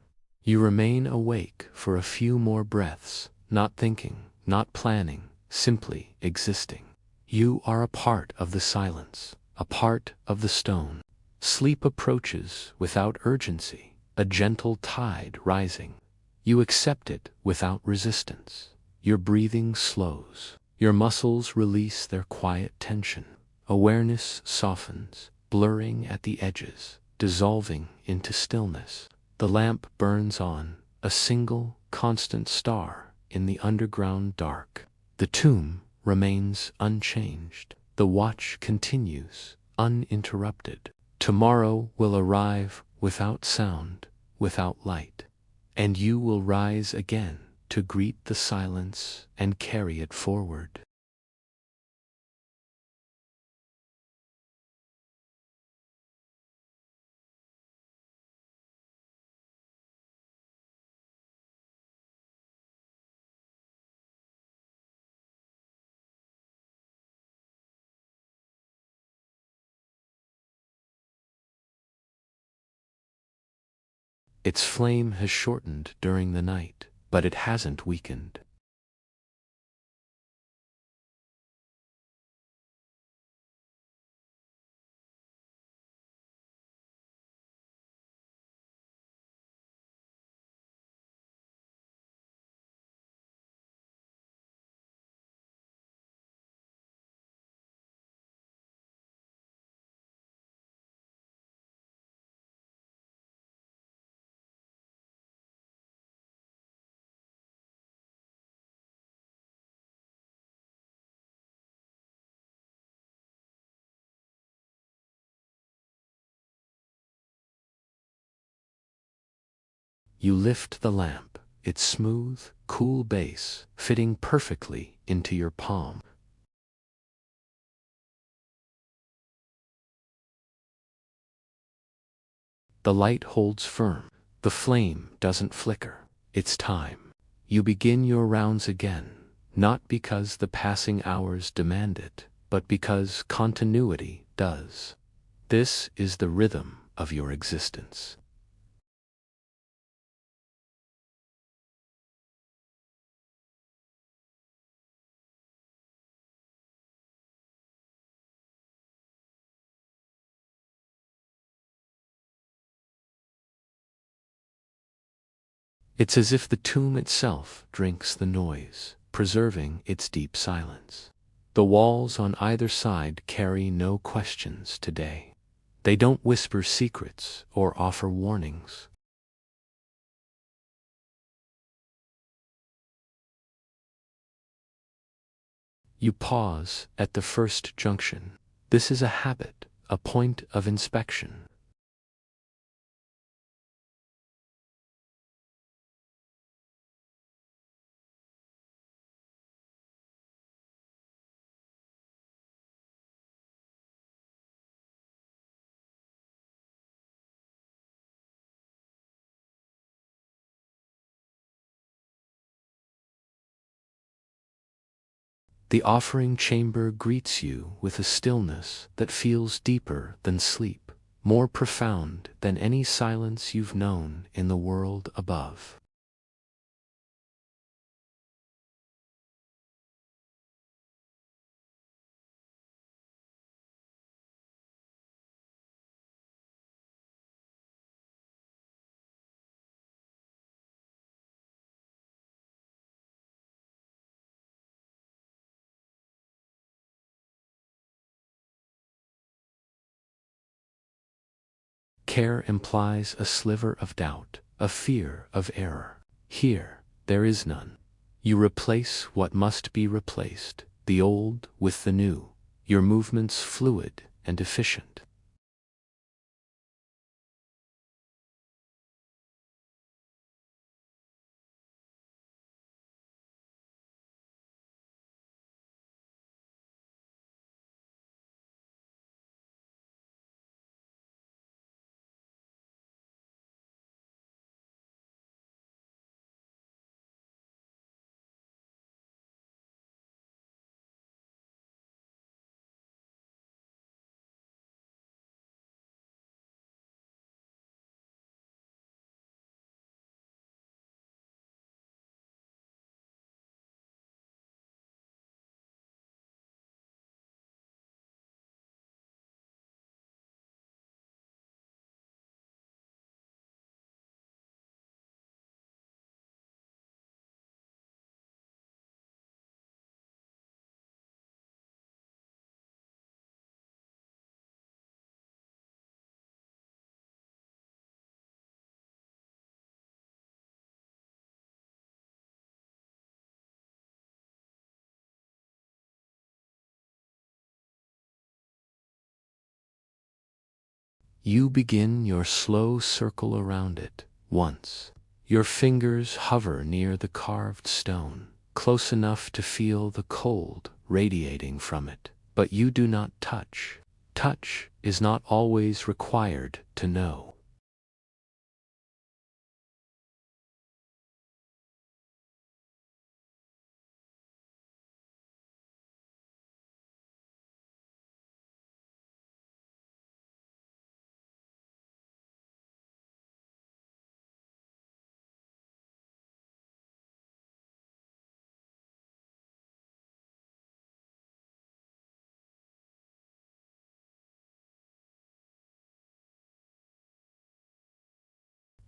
You remain awake for a few more breaths, not thinking, not planning, simply existing. You are a part of the silence, a part of the stone. Sleep approaches without urgency, a gentle tide rising. You accept it without resistance. Your breathing slows. Your muscles release their quiet tension. Awareness softens, blurring at the edges, dissolving into stillness. The lamp burns on, a single, constant star in the underground dark. The tomb remains unchanged. The watch continues, uninterrupted. Tomorrow will arrive without sound, without light, and you will rise again to greet the silence and carry it forward. Its flame has shortened during the night, but it hasn't weakened. You lift the lamp, its smooth, cool base fitting perfectly into your palm. The light holds firm. The flame doesn't flicker. It's time. You begin your rounds again, not because the passing hours demand it, but because continuity does. This is the rhythm of your existence. It's as if the tomb itself drinks the noise, preserving its deep silence. The walls on either side carry no questions today. They don't whisper secrets or offer warnings. You pause at the first junction. This is a habit, a point of inspection. The offering chamber greets you with a stillness that feels deeper than sleep, more profound than any silence you've known in the world above. Care implies a sliver of doubt, a fear of error. Here, there is none. You replace what must be replaced, the old with the new, your movements fluid and efficient. You begin your slow circle around it. Once, your fingers hover near the carved stone, close enough to feel the cold radiating from it. But you do not touch. Touch is not always required to know.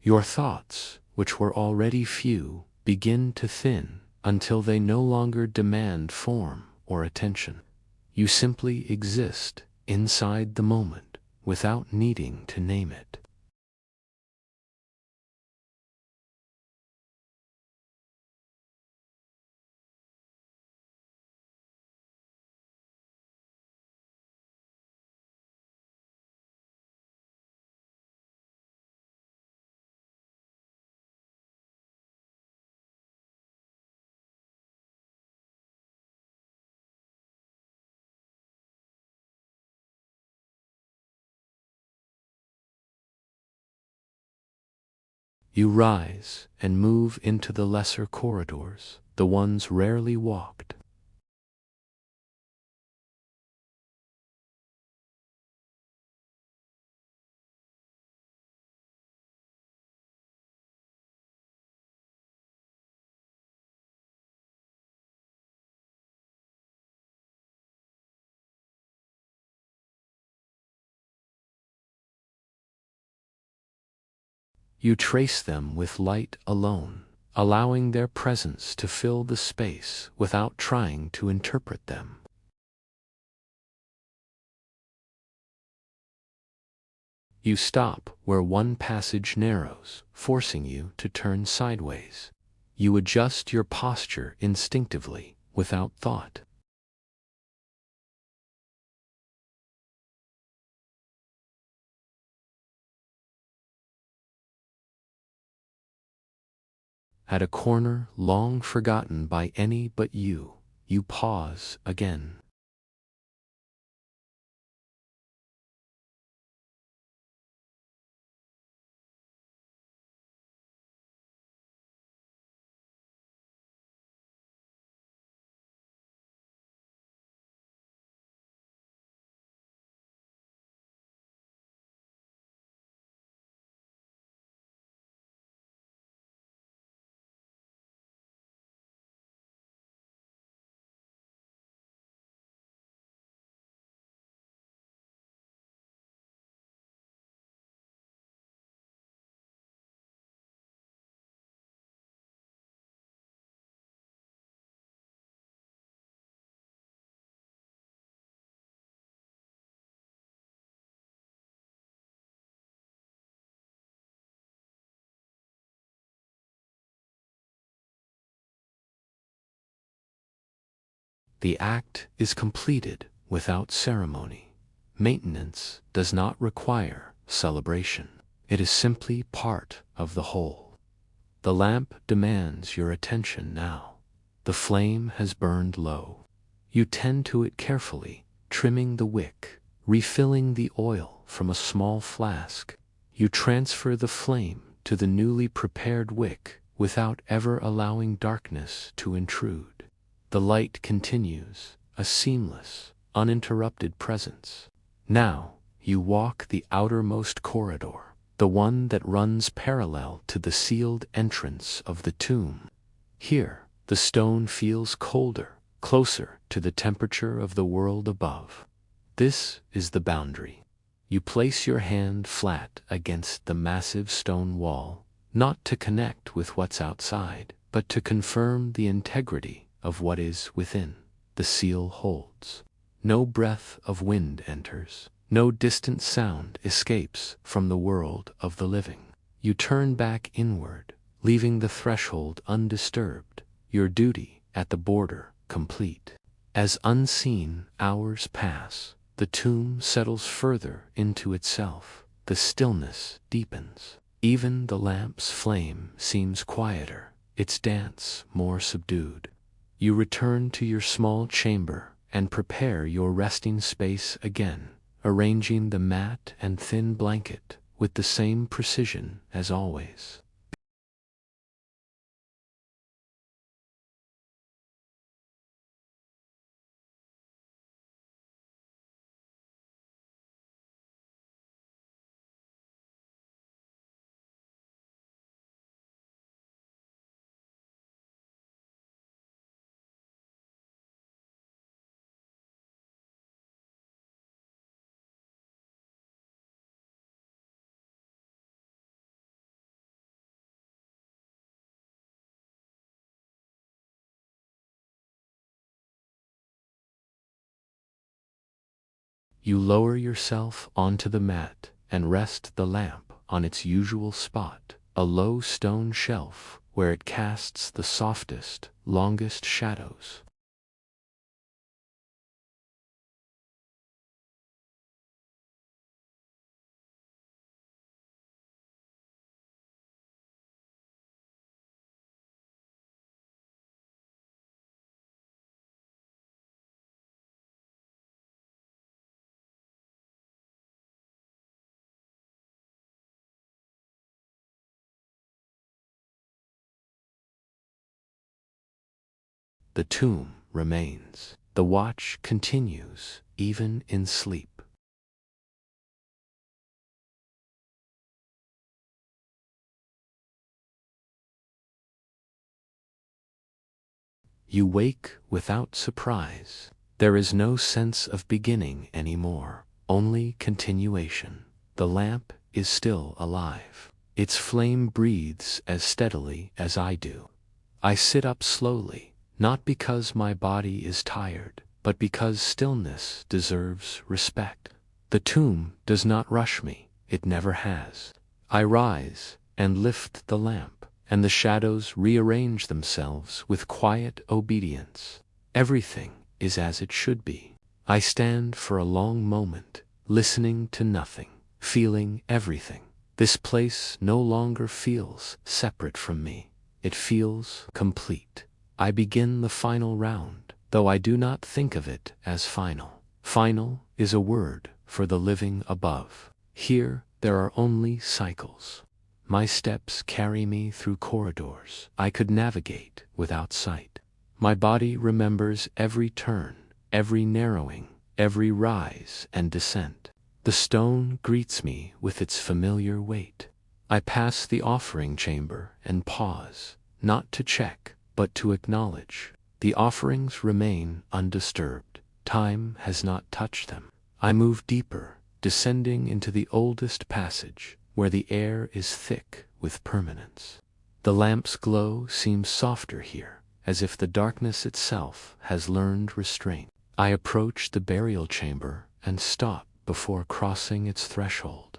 Your thoughts, which were already few, begin to thin until they no longer demand form or attention. You simply exist inside the moment without needing to name it. You rise and move into the lesser corridors, the ones rarely walked. You trace them with light alone, allowing their presence to fill the space without trying to interpret them. You stop where one passage narrows, forcing you to turn sideways. You adjust your posture instinctively, without thought. At a corner long forgotten by any but you pause again. The act is completed without ceremony. Maintenance does not require celebration. It is simply part of the whole. The lamp demands your attention now. The flame has burned low. You tend to it carefully, trimming the wick, refilling the oil from a small flask. You transfer the flame to the newly prepared wick without ever allowing darkness to intrude. The light continues, a seamless, uninterrupted presence. Now, you walk the outermost corridor, the one that runs parallel to the sealed entrance of the tomb. Here, the stone feels colder, closer to the temperature of the world above. This is the boundary. You place your hand flat against the massive stone wall, not to connect with what's outside, but to confirm the integrity of what is within. The seal holds. No breath of wind enters. No distant sound escapes from the world of the living. You turn back inward, leaving the threshold undisturbed, your duty at the border complete. As unseen hours pass, the tomb settles further into itself. The stillness deepens. Even the lamp's flame seems quieter, its dance more subdued. You return to your small chamber and prepare your resting space again, arranging the mat and thin blanket with the same precision as always. You lower yourself onto the mat and rest the lamp on its usual spot, a low stone shelf where it casts the softest, longest shadows. the tomb remains. The watch continues, even in sleep. You wake without surprise. There is no sense of beginning anymore, only continuation. The lamp is still alive. Its flame breathes as steadily as I do. I sit up slowly, not because my body is tired, but because stillness deserves respect. The tomb does not rush me, it never has. I rise and lift the lamp, and the shadows rearrange themselves with quiet obedience. Everything is as it should be. I stand for a long moment, listening to nothing, feeling everything. This place no longer feels separate from me. It feels complete. I begin the final round, though I do not think of it as final. Final is a word for the living above. Here there are only cycles. My steps carry me through corridors I could navigate without sight. My body remembers every turn, every narrowing, every rise and descent. The stone greets me with its familiar weight. I pass the offering chamber and pause, not to check, but to acknowledge. The offerings remain undisturbed. Time has not touched them. I move deeper, descending into the oldest passage, where the air is thick with permanence. The lamp's glow seems softer here, as if the darkness itself has learned restraint. I approach the burial chamber and stop before crossing its threshold.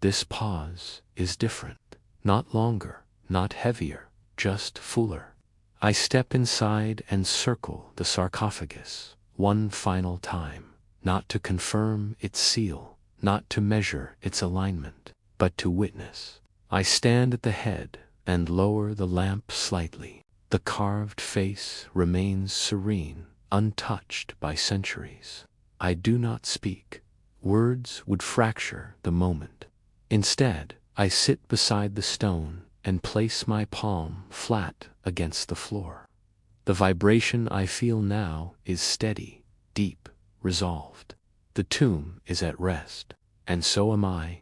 This pause is different. Not longer, not heavier, just fuller. I step inside and circle the sarcophagus one final time, not to confirm its seal, not to measure its alignment, but to witness. I stand at the head and lower the lamp slightly. The carved face remains serene, untouched by centuries. I do not speak. Words would fracture the moment. Instead, I sit beside the stone and place my palm flat against the floor. The vibration I feel now is steady, deep, resolved. The tomb is at rest, and so am I.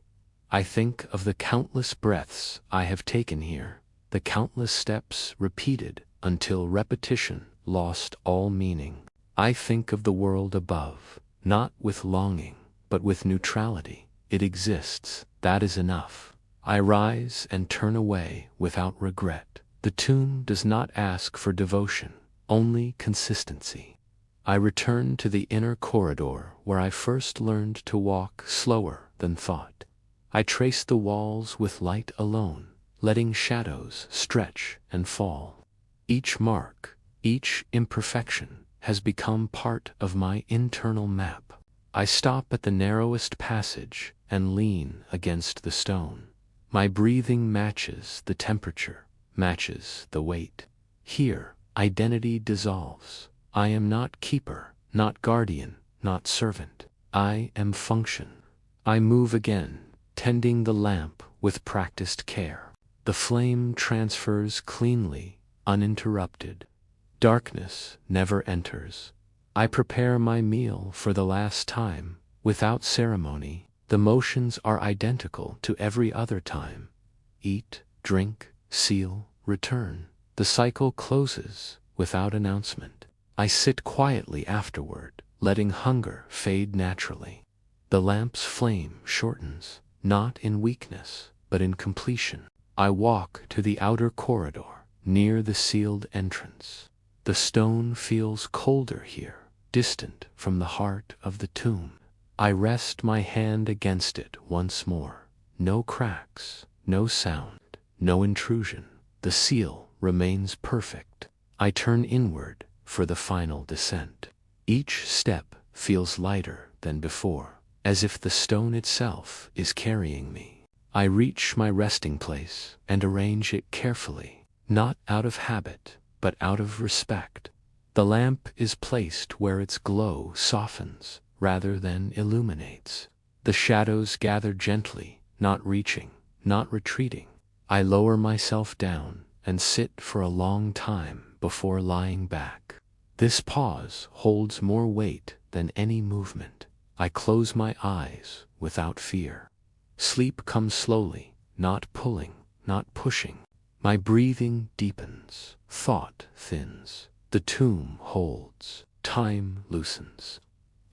I think of the countless breaths I have taken here, the countless steps repeated until repetition lost all meaning. I think of the world above, not with longing, but with neutrality. It exists, that is enough. I rise and turn away without regret. The tomb does not ask for devotion, only consistency. I return to the inner corridor where I first learned to walk slower than thought. I trace the walls with light alone, letting shadows stretch and fall. Each mark, each imperfection has become part of my internal map. I stop at the narrowest passage and lean against the stone. My breathing matches the temperature, matches the weight. Here, identity dissolves. I am not keeper, not guardian, not servant. I am function. I move again, tending the lamp with practiced care. The flame transfers cleanly, uninterrupted. Darkness never enters. I prepare my meal for the last time, without ceremony. The motions are identical to every other time. Eat, drink, seal, return. The cycle closes without announcement. I sit quietly afterward, letting hunger fade naturally. The lamp's flame shortens, not in weakness, but in completion. I walk to the outer corridor, near the sealed entrance. The stone feels colder here, distant from the heart of the tomb. I rest my hand against it once more. No cracks, no sound, no intrusion. The seal remains perfect. I turn inward for the final descent. Each step feels lighter than before, as if the stone itself is carrying me. I reach my resting place and arrange it carefully, not out of habit, but out of respect. The lamp is placed where its glow softens rather than illuminates. The shadows gather gently, not reaching, not retreating. I lower myself down and sit for a long time before lying back. This pause holds more weight than any movement. I close my eyes without fear. Sleep comes slowly, not pulling, not pushing. My breathing deepens, thought thins. The tomb holds, time loosens.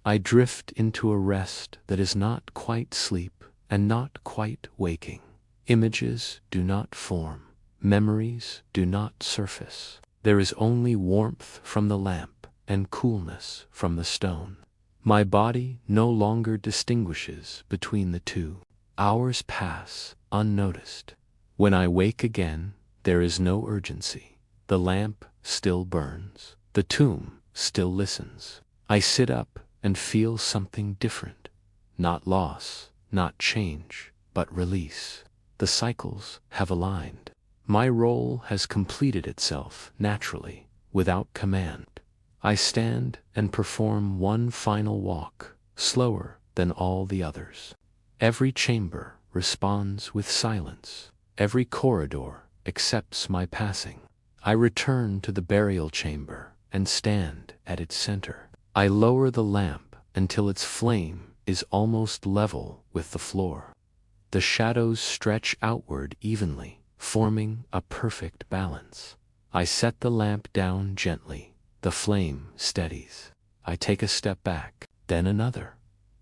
I drift into a rest that is not quite sleep and not quite waking. Images do not form, memories do not surface. There is only warmth from the lamp and coolness from the stone. My body no longer distinguishes between the two. Hours pass unnoticed. When I wake again, there is no urgency. The lamp still burns. The tomb still listens. I sit up and feel something different. Not loss, not change, but release. The cycles have aligned. My role has completed itself naturally, without command. I stand and perform one final walk, slower than all the others. Every chamber responds with silence. Every corridor accepts my passing. I return to the burial chamber and stand at its center. I lower the lamp until its flame is almost level with the floor. The shadows stretch outward evenly, forming a perfect balance. I set the lamp down gently. The flame steadies. I take a step back, then another.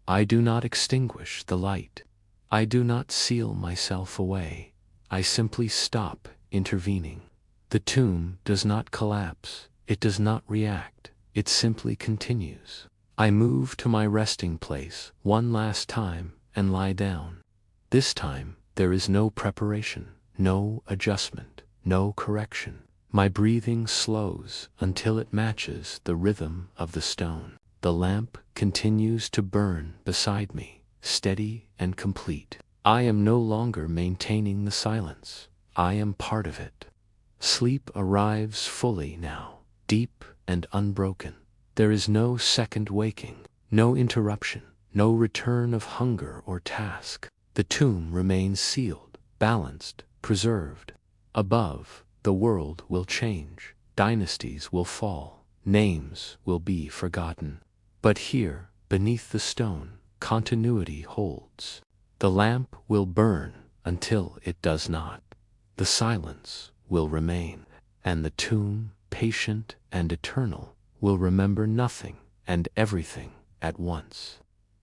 I do not extinguish the light. I do not seal myself away. I simply stop intervening. The tomb does not collapse. It does not react. It simply continues. I move to my resting place one last time and lie down. This time, there is no preparation, no adjustment, no correction. My breathing slows until it matches the rhythm of the stone. The lamp continues to burn beside me, steady and complete. I am no longer maintaining the silence. I am part of it. Sleep arrives fully now, deep and unbroken. There is no second waking, no interruption, no return of hunger or task. The tomb remains sealed, balanced, preserved. Above, the world will change, dynasties will fall, names will be forgotten. But here, beneath the stone, continuity holds. The lamp will burn until it does not. The silence will remain, and the tomb, patient and eternal, will remember nothing and everything at once.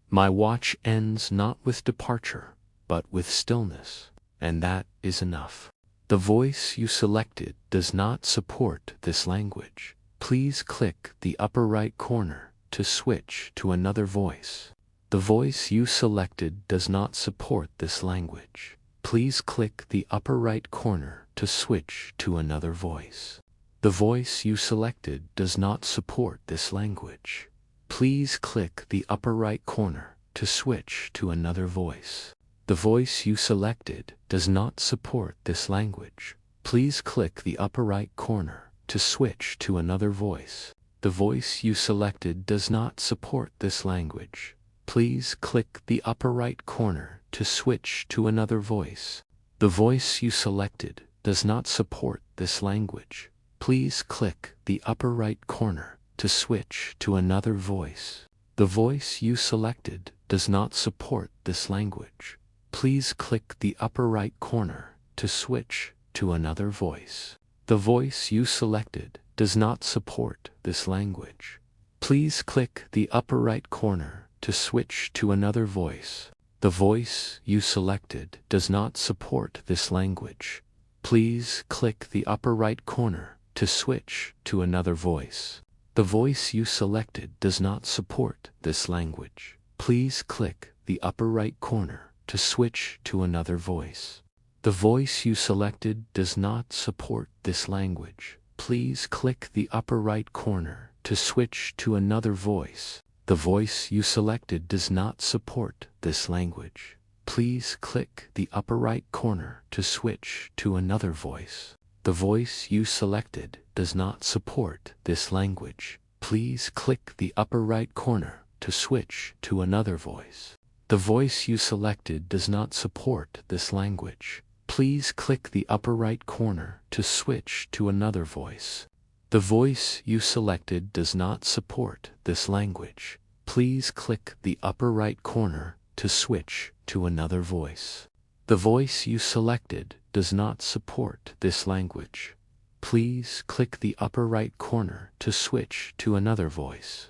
My watch ends not with departure, but with stillness, and that is enough. The voice you selected does not support this language. Please click the upper right corner to switch to another voice. The voice you selected does not support this language. Please click the upper right corner to switch to another voice. The voice you selected does not support this language. Please click the upper right corner to switch to another voice. The voice you selected does not support this language. Please click the upper right corner to switch to another voice. The voice you selected does not support this language. Please click the upper right corner to switch to another voice. The voice you selected does not support this language. Please click the upper right corner to switch to another voice. The voice you selected does not support this language. Please click the upper right corner to switch to another voice. The voice you selected does not support this language. Please click the upper right corner to switch to another voice. The voice you selected does not support this language. Please click the upper right corner to switch to another voice. The voice you selected does not support this language. Please click the upper right corner to switch to another voice. The voice you selected does not support this language. Please click the upper right corner to switch to another voice. The voice you selected does not support this language. Please click the upper right corner to switch to another voice. The voice you selected does not support this language. Please click the upper right corner to switch to another voice. The voice you selected does not support this language. Please click the upper right corner to switch to another voice. The voice you selected does not support this language. Please click the upper right corner to switch to another voice. The voice you selected does not support this language. Please click the upper right corner to switch to another voice.